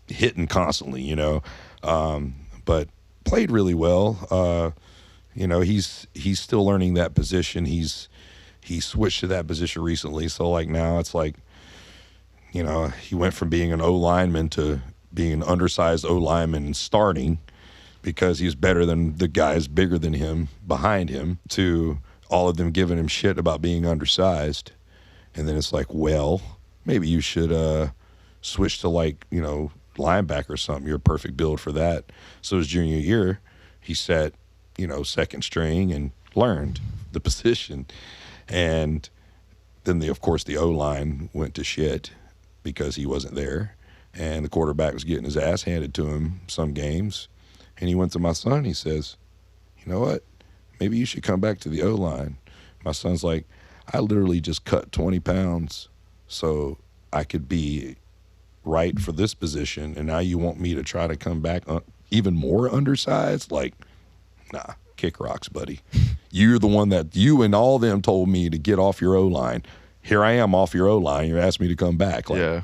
hitting constantly, you know, but played really well. You know, he's still learning that position. He switched to that position recently, so like now it's like, you know, he went from being an O lineman to being an undersized O lineman and starting because he's better than the guys bigger than him behind him, to all of them giving him shit about being undersized. And then it's like, well, maybe you should switch to like, you know, linebacker or something. You're a perfect build for that. So his junior year, he sat, you know, second string and learned the position. And then of course the O-line went to shit because he wasn't there. And the quarterback was getting his ass handed to him some games. And he went to my son, he says, you know what? Maybe you should come back to the O-line. My son's like, I literally just cut 20 pounds so I could be right for this position, and now you want me to try to come back even more undersized? Like, nah, kick rocks, buddy. You're the one that you and all them told me to get off your O-line. Here I am off your O-line. You're asking me to come back. Like, yeah.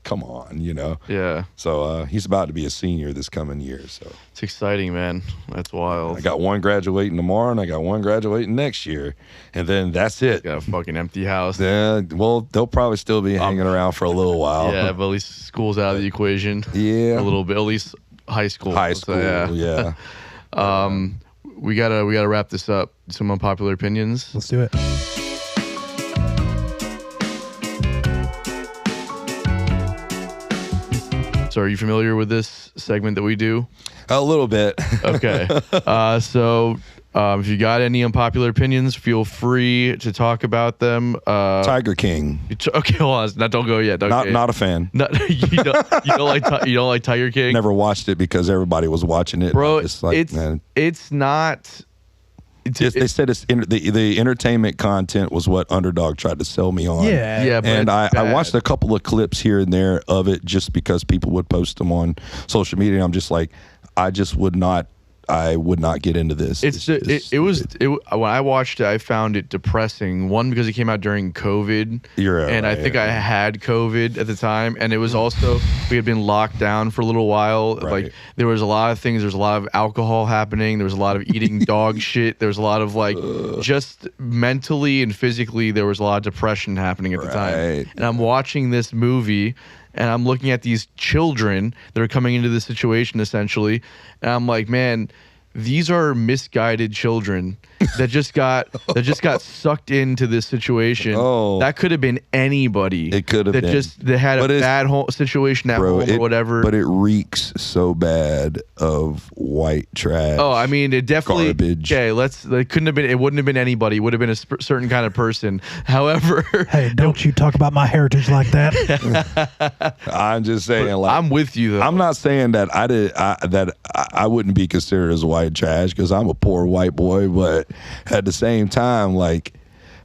Come on, you know? Yeah. So he's about to be a senior this coming year. So it's exciting, man. That's wild. I got one graduating tomorrow, and I got one graduating next year. And then that's it. Got a fucking empty house. Yeah, well, they'll probably still be hanging around for a little while. Yeah, but at least school's out of the equation. Yeah. A little bit. At least high school. High school, so, yeah. We gotta wrap this up. Some unpopular opinions. Let's do it. So are you familiar with this segment that we do? A little bit. Okay. So if you got any unpopular opinions, feel free to talk about them. Tiger King. Okay, hold on. Don't go yet. Not a fan. You don't like Tiger King? Never watched it because everybody was watching it. Bro, it's like, it's not. They said the entertainment content was what Underdog tried to sell me on. Yeah. And I watched a couple of clips here and there of it just because people would post them on social media. And I'm just like, I would not get into this. When I watched it, I found it depressing. One, because it came out during COVID, I think I had COVID at the time, and it was also, we had been locked down for a little while. Right. Like there was a lot of things. There was a lot of alcohol happening. There was a lot of eating dog shit. There was a lot of like just mentally and physically, there was a lot of depression happening at the time. And I'm watching this movie, and I'm looking at these children that are coming into this situation essentially, and I'm like, man, these are misguided children that just got sucked into this situation. Oh. That could have been anybody. It could have been. That had a bad situation at home or whatever. But it reeks so bad of white trash. Oh, I mean, it definitely. Garbage. Okay, it wouldn't have been anybody. It would have been a certain kind of person. However, hey, don't you talk about my heritage like that. I'm just saying, like, I'm with you though. I'm not saying that I wouldn't be considered as a white white trash because I'm a poor white boy, but at the same time, like,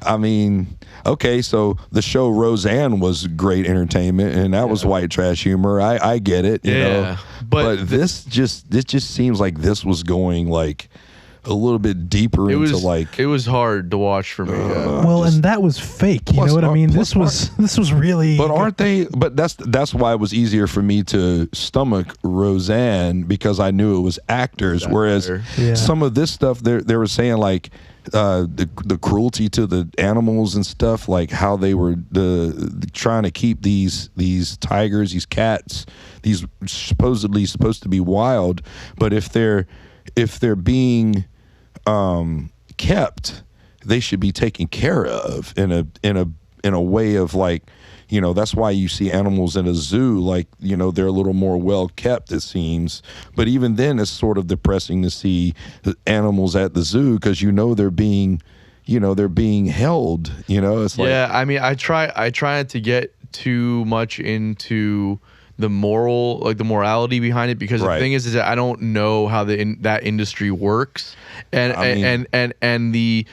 I mean, okay, so the show Roseanne was great entertainment, and that was white trash humor. I get it, you know. But this just seems like this was going like a little bit deeper into like it was hard to watch for me. Well, and that was fake. You know what I mean? This was really. But aren't they? But that's why it was easier for me to stomach Roseanne because I knew it was actors. Whereas some of this stuff, they were saying like. The cruelty to the animals and stuff, like how they were trying to keep these tigers, these cats, these supposedly supposed to be wild, but if they're being kept, they should be taken care of in a way of like. You know, that's why you see animals in a zoo, like, you know, they're a little more well kept, it seems. But even then, it's sort of depressing to see animals at the zoo because, you know, they're being held, you know? It's like, I mean, I try not to get too much into the morality behind it because the thing is that I don't know how that industry works. And the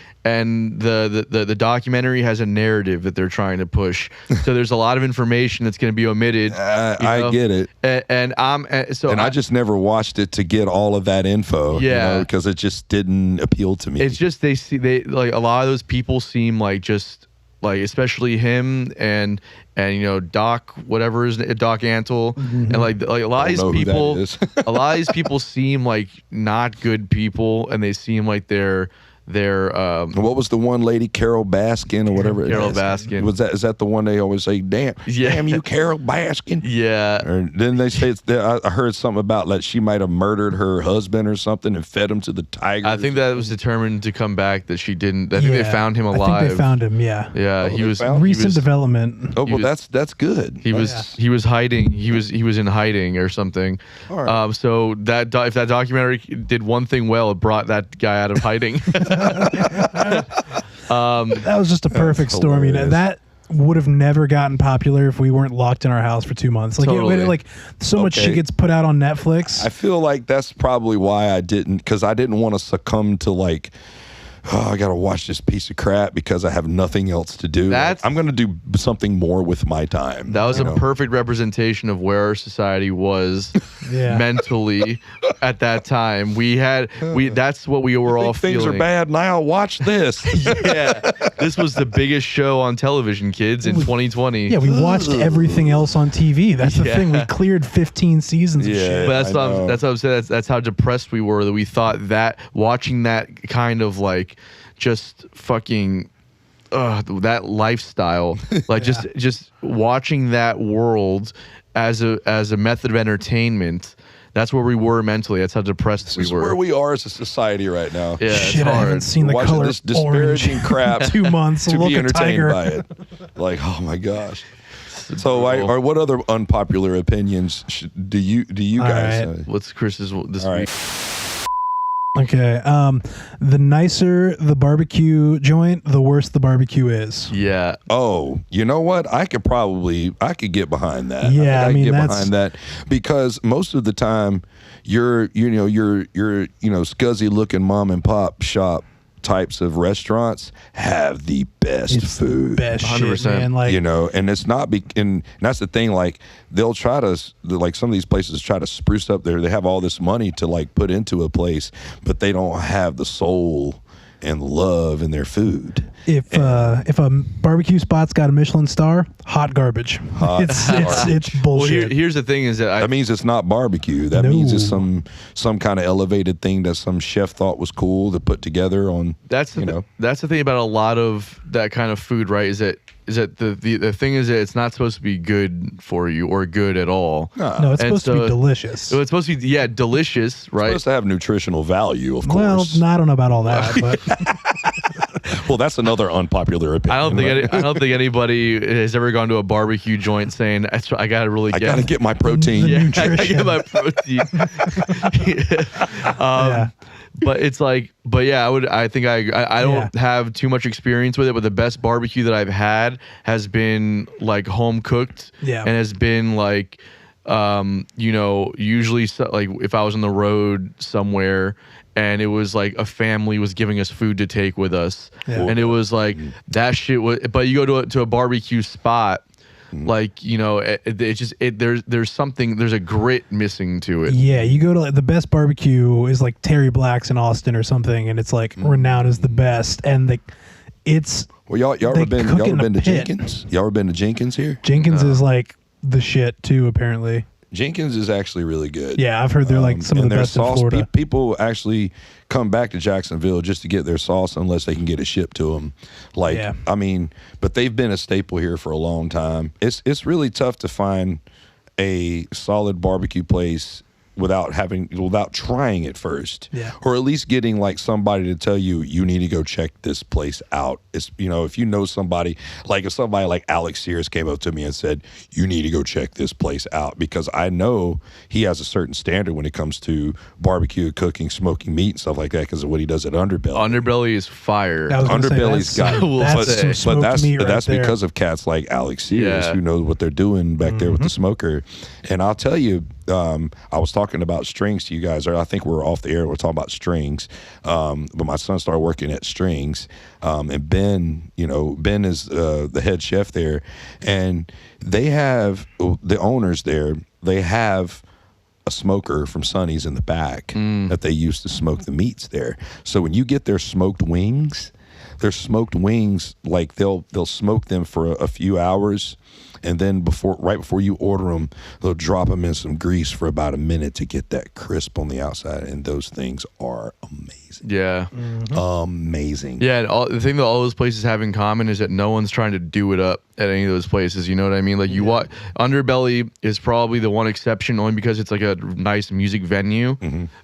documentary has a narrative that they're trying to push. So there's a lot of information that's going to be omitted. I get it. I just never watched it to get all of that info. Yeah, because it just didn't appeal to me. It's just they like a lot of those people seem like just like especially him and you know Doc whatever is Doc Antle and like a lot of these people seem like not good people and they seem like they're what was the one lady, Carol Baskin or whatever? Carol Baskin. Is that the one they always say, damn you, Carol Baskin? Yeah. Or didn't they say I heard something about like she might have murdered her husband or something and fed him to the tigers? I think that was determined to come back that she didn't. I think they found him alive. I think they found him, yeah. Yeah, he was recent development. Oh, well, that's good. He was hiding. He was in hiding or something. All right. So if that documentary did one thing well, it brought that guy out of hiding. That was just a perfect storm. You know, that would have never gotten popular if we weren't locked in our house for 2 months. Like, so much shit gets put out on Netflix. I feel like that's probably why I didn't, because I didn't want to succumb to like, oh, I got to watch this piece of crap because I have nothing else to do. I'm going to do something more with my time. That was a perfect representation of where our society was mentally at that time. That's what we were all feeling. Things are bad now. Watch this. This was the biggest show on television, kids, in 2020. Yeah, we watched everything else on TV. That's the thing. We cleared 15 seasons of shit. But that's what I'm saying. That's how depressed we were, that we thought that watching that kind of like just fucking that lifestyle, like just watching that world as a method of entertainment. That's where we were mentally. That's how depressed we were. This is where we are as a society right now. Yeah, shit, I haven't seen the watching color this disparaging crap 2 months to be entertained tiger. by it. Like, oh my gosh. So, what other unpopular opinions do you guys? What's Chris's this week? Okay. The nicer the barbecue joint, the worse the barbecue is. Yeah. Oh, you know what? I could get behind that. Yeah, I can get behind that because most of the time you're scuzzy looking mom and pop shop types of restaurants have the best food. Best 100%. Shit, man. Like, you know, and it's not and that's the thing, like they'll try to, like some of these places try to spruce up they have all this money to like put into a place, but they don't have the soul and love in their food. If a barbecue spot's got a Michelin star, hot garbage. It's bullshit. Well, here's the thing: is that means it's not barbecue. That means it's some kind of elevated thing that some chef thought was cool to put together on. That's the thing about a lot of that kind of food, right? Is that the thing is that it's not supposed to be good for you or good at all. No, it's supposed to be delicious. So it's supposed to be delicious, right? It's supposed to have nutritional value, of Well, course. I don't know about all that, but well, that's another unpopular opinion. I don't think anybody has ever gone to a barbecue joint saying, "I got to get my protein." I get my protein. But it's like, I think I don't have too much experience with it, but the best barbecue that I've had has been like home cooked and has been like You know, usually like if I was on the road somewhere and it was like a family was giving us food to take with us, and it was like that shit was. But you go to a barbecue spot, like, you know, there's something, there's a grit missing to it. Yeah, you go to like, the best barbecue is like Terry Black's in Austin or something, and it's like renowned as the best, and it's. Well, y'all ever been to Jenkins? Y'all ever been to Jenkins here? Jenkins is like the shit too, apparently. Jenkins is actually really good. Yeah, I've heard they're like some of the best in Florida. People actually come back to Jacksonville just to get their sauce unless they can get it shipped to them. Like, I mean, but they've been a staple here for a long time. It's really tough to find a solid barbecue place without trying it first, or at least getting like somebody to tell you need to go check this place out. It's, you know, if you know somebody, like if somebody like Alex Sears came up to me and said you need to go check this place out, because I know he has a certain standard when it comes to barbecue, cooking, smoking meat and stuff like that, because of what he does at Underbelly. Underbelly is fire. Underbelly's got that's there. Because of cats like Alex Sears who know what they're doing back there with the smoker. And I'll tell you, I was talking about strings to you guys, or I think we were off the air. We're talking about strings, but my son started working at Strings, and Ben is the head chef there, and they have the owners there. They have a smoker from Sonny's in the back that they use to smoke the meats there. So when you get their smoked wings, like they'll smoke them for a few hours. And then right before you order them, they'll drop them in some grease for about a minute to get that crisp on the outside. And those things are amazing. Yeah. Amazing. Yeah. And the thing that all those places have in common is that no one's trying to do it up at any of those places. You know what I mean? Like Underbelly is probably the one exception, only because it's like a nice music venue.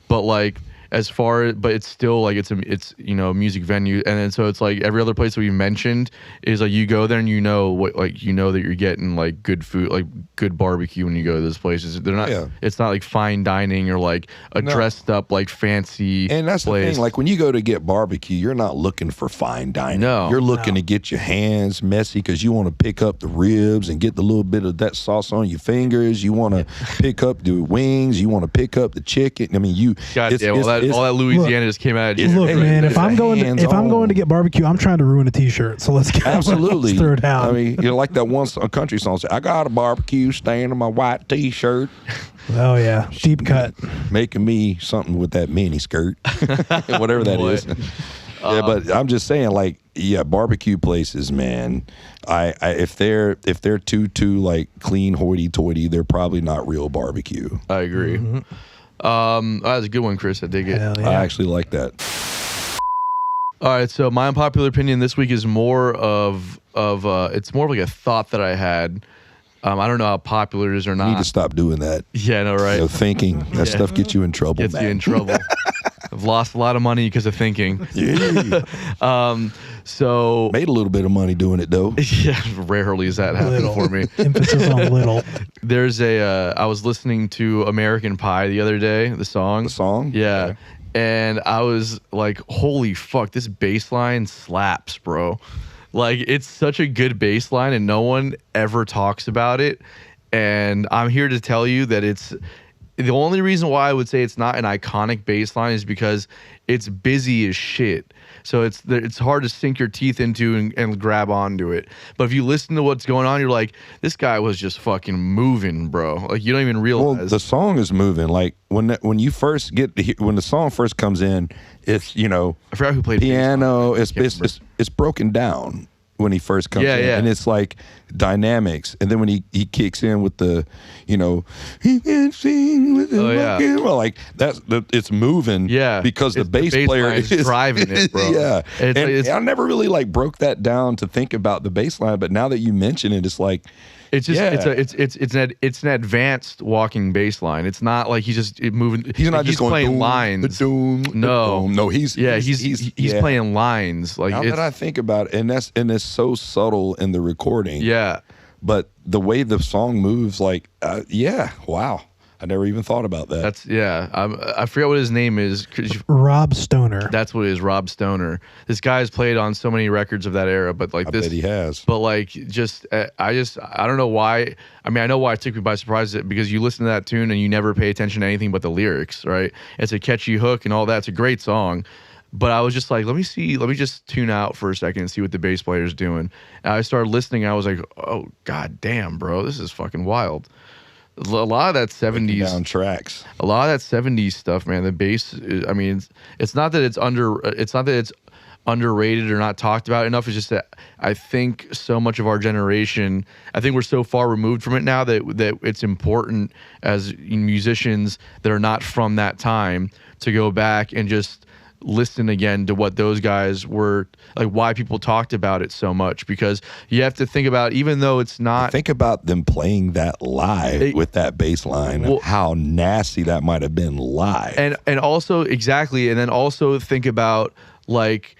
But like, but it's still like it's you know, a music venue, and then so it's like every other place that we mentioned is like you go there and you know that you're getting like good food, like good barbecue when you go to those places. They're not. It's not like fine dining or like a dressed up like fancy. And that's place. The thing. Like when you go to get barbecue, you're not looking for fine dining. No, you're looking to get your hands messy because you want to pick up the ribs and get the little bit of that sauce on your fingers. You want to pick up the wings. You want to pick up the chicken. I mean, all that Louisiana just came out. Look, man, if I'm going to get barbecue, I'm trying to ruin a T-shirt. So let's get absolutely let's throw it down. I mean, like that one country song said, "I got a barbecue stain on my white T-shirt." Oh yeah, deep cut, making me something with that mini skirt, whatever that is. Yeah, but I'm just saying, like, barbecue places, man. If they're too like clean, hoity-toity, they're probably not real barbecue. I agree. That was a good one, Chris. I dig it. Yeah. I actually like that. All right, so my unpopular opinion this week is more of it's more of like a thought that I had. I don't know how popular it is or not. You need to stop doing that. Yeah, no, right. Thinking that stuff gets you in trouble. Gets you in trouble. I've lost a lot of money because of thinking. Yeah. So made a little bit of money doing it though. Yeah, rarely has that happened for me. Emphasis on little. There's I was listening to American Pie the other day, the song. The song? Yeah. Okay. And I was like, holy fuck, this bass line slaps, bro. Like, it's such a good bass line and no one ever talks about it. And I'm here to tell you that it's the only reason why I would say it's not an iconic bass line is because it's busy as shit. So it's hard to sink your teeth into and grab onto it. But if you listen to what's going on, you're like, this guy was just fucking moving, bro. Like, you don't even realize. Well, the song is moving. Like when you first get to when the song first comes in, it's, you know, I forgot who played piano. It's broken down when he first comes in, and it's like dynamics. And then when he kicks in with the, you know, he can sing with well, like it's moving, because the bass player is driving it, bro. Yeah, and I never really like broke that down to think about the bass line, but now that you mention it, it's like. It's just it's an advanced walking bass line. It's not like he's just moving. He's not just playing lines. No, he's playing lines. Like, now that I think about it, and it's so subtle in the recording. Yeah, but the way the song moves, like, wow. I never even thought about that. That's I forget what his name is. Rob Stoner. That's what it is, Rob Stoner. This guy's played on so many records of that era, but like I bet he has. But like, I don't know why. I mean, I know why it took me by surprise, because you listen to that tune and you never pay attention to anything but the lyrics, right? It's a catchy hook and all that. It's a great song. But I was just like, let me just tune out for a second and see what the bass player's doing. And I started listening. And I was like, oh, god damn, bro, this is fucking wild. A lot of that 70s down tracks. A lot of that 70s stuff, man. The bass, I mean, it's not that it's underrated or not talked about enough. It's just that I think so much of our generation, I think we're so far removed from it now that it's important as musicians that are not from that time to go back and just listen again to what those guys were like, why people talked about it so much, because you have to think about, even though it's not, think about them playing that live with that bass line, well, how nasty that might have been live, and also exactly, and then also think about like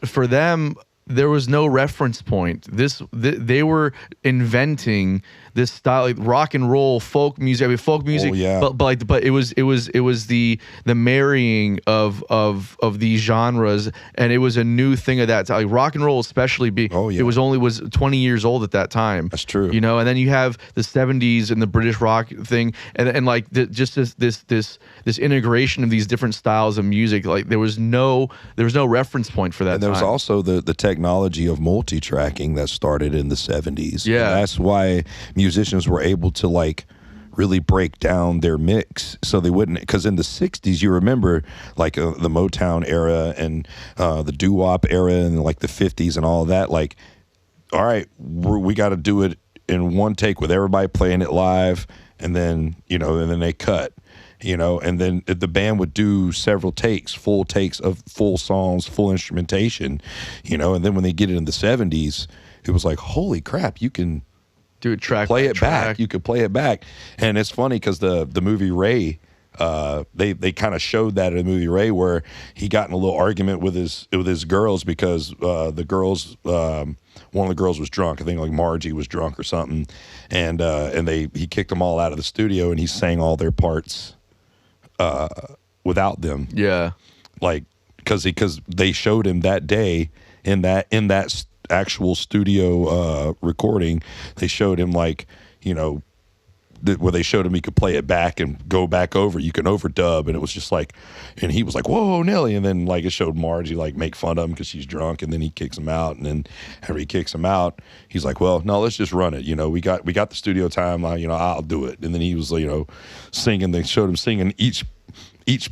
for them there was no reference point. They were inventing this style, like rock and roll, folk music. I mean, folk music, but it was the marrying of these genres, and it was a new thing of that time. Like rock and roll, especially, it was 20 years old at that time. That's true. You know, and then you have the 70s and the British rock thing, and like just this integration of these different styles of music. Like there was no reference point for that. And there was also the technology of multi-tracking that started in the 70s. Yeah, and that's why musicians were able to like really break down their mix, so they wouldn't, because in the 60s, you remember like the Motown era and the doo-wop era and like the 50s and all of that. Like, all right, we got to do it in one take with everybody playing it live, and then they cut. And then the band would do several takes, full takes of full songs, full instrumentation, and then when they get it in the 70s, it was like, holy crap, you can do it track, play it back. You could play it back. And it's funny because the movie Ray, they kind of showed that in the movie Ray, where he got in a little argument with his girls because the girls, one of the girls was drunk. I think like Margie was drunk or something, and he kicked them all out of the studio, and he sang all their parts without them. Yeah, like because they showed him that day in that actual studio recording, they showed him like where they showed him he could play it back and go back over. You can overdub, and it was just like, and he was like, "Whoa, Nelly!" And then like it showed Margie like make fun of him because she's drunk, and then he kicks him out, and then after he kicks him out, he's like, "Well, no, let's just run it. We got the studio time. I'll do it." And then he was singing. They showed him singing each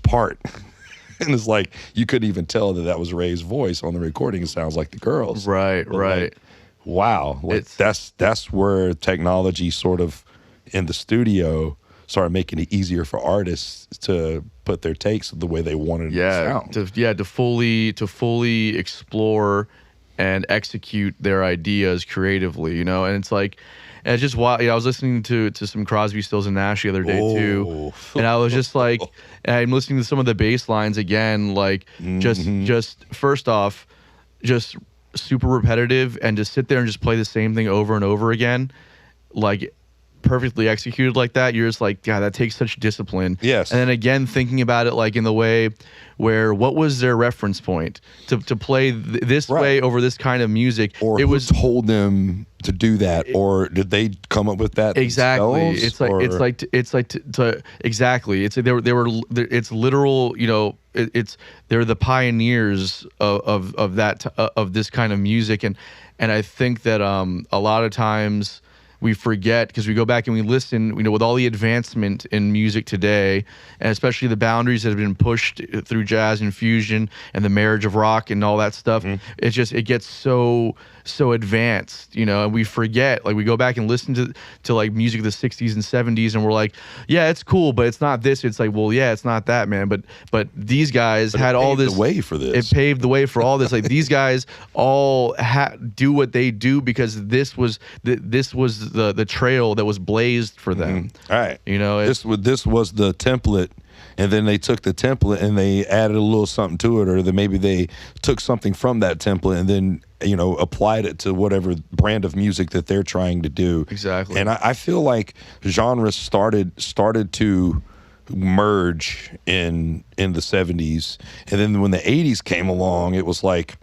part. And it's like you couldn't even tell that was Ray's voice on the recording. It sounds like the girls. Right. Like, wow. Like that's where technology sort of in the studio started making it easier for artists to put their takes the way they wanted it to sound. To fully explore and execute their ideas creatively, and it's like, and it's just wild. I was listening to some Crosby, Stills, and Nash the other day too, and I was just like, and I'm listening to some of the bass lines again, like just first off, just super repetitive, and just sit there and just play the same thing over and over again, like perfectly executed like that. You're just like, God, that takes such discipline. Yes. And then again, thinking about it like in the way where what was their reference point to play this way over this kind of music, or it was told them to do that, or did they come up with that exactly themselves? Exactly, it's literal, they're the pioneers of this kind of music, and I think that a lot of times we forget, because we go back and we listen, with all the advancement in music today, and especially the boundaries that have been pushed through jazz and fusion and the marriage of rock and all that stuff. It gets so advanced, and we forget, like we go back and listen to like music of the 60s and 70s, and we're like, yeah, it's cool, but it's not this. It's like, well, yeah, it's not that, man. But these guys had all this. It paved the way for this. It paved the way for all this. Like these guys all do what they do because this was the trail that was blazed for them. All right. This was the template and then they took the template and they added a little something to it, or that maybe they took something from that template and then applied it to whatever brand of music that they're trying to do. Exactly. And I feel like genres started to merge in the 70s, and then when the 80s came along, it was like,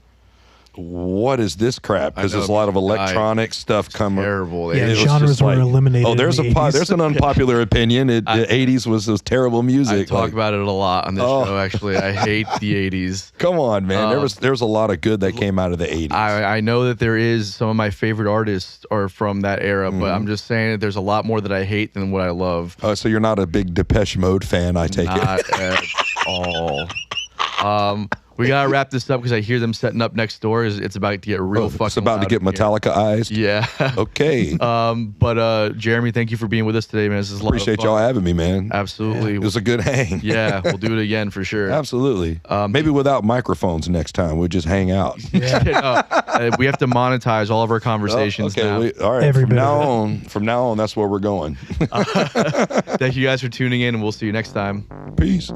what is this crap? Because there's a lot of electronic stuff coming. Terrible. Yeah, genres were eliminated. Oh, there's an unpopular opinion. The 80s was terrible music. I talk about it a lot on this show. Actually, I hate the 80s. Come on, man. There was a lot of good that came out of the 80s. I know that there is some of my favorite artists are from that era, but I'm just saying that there's a lot more that I hate than what I love. So you're not a big Depeche Mode fan, I take it. Not at all. We gotta wrap this up because I hear them setting up next door. It's about to get real fucking. It's about to get Metallica-ized. Yeah. Okay. But Jeremy, thank you for being with us today, man. This is a lot Appreciate of fun. y'all having me, man. Absolutely. It was a good hang. Yeah, we'll do it again for sure. Absolutely. Maybe without microphones next time. We'll just hang out. Yeah. We have to monetize all of our conversations now. All right. From now on, that's where we're going. Thank you guys for tuning in, and we'll see you next time. Peace.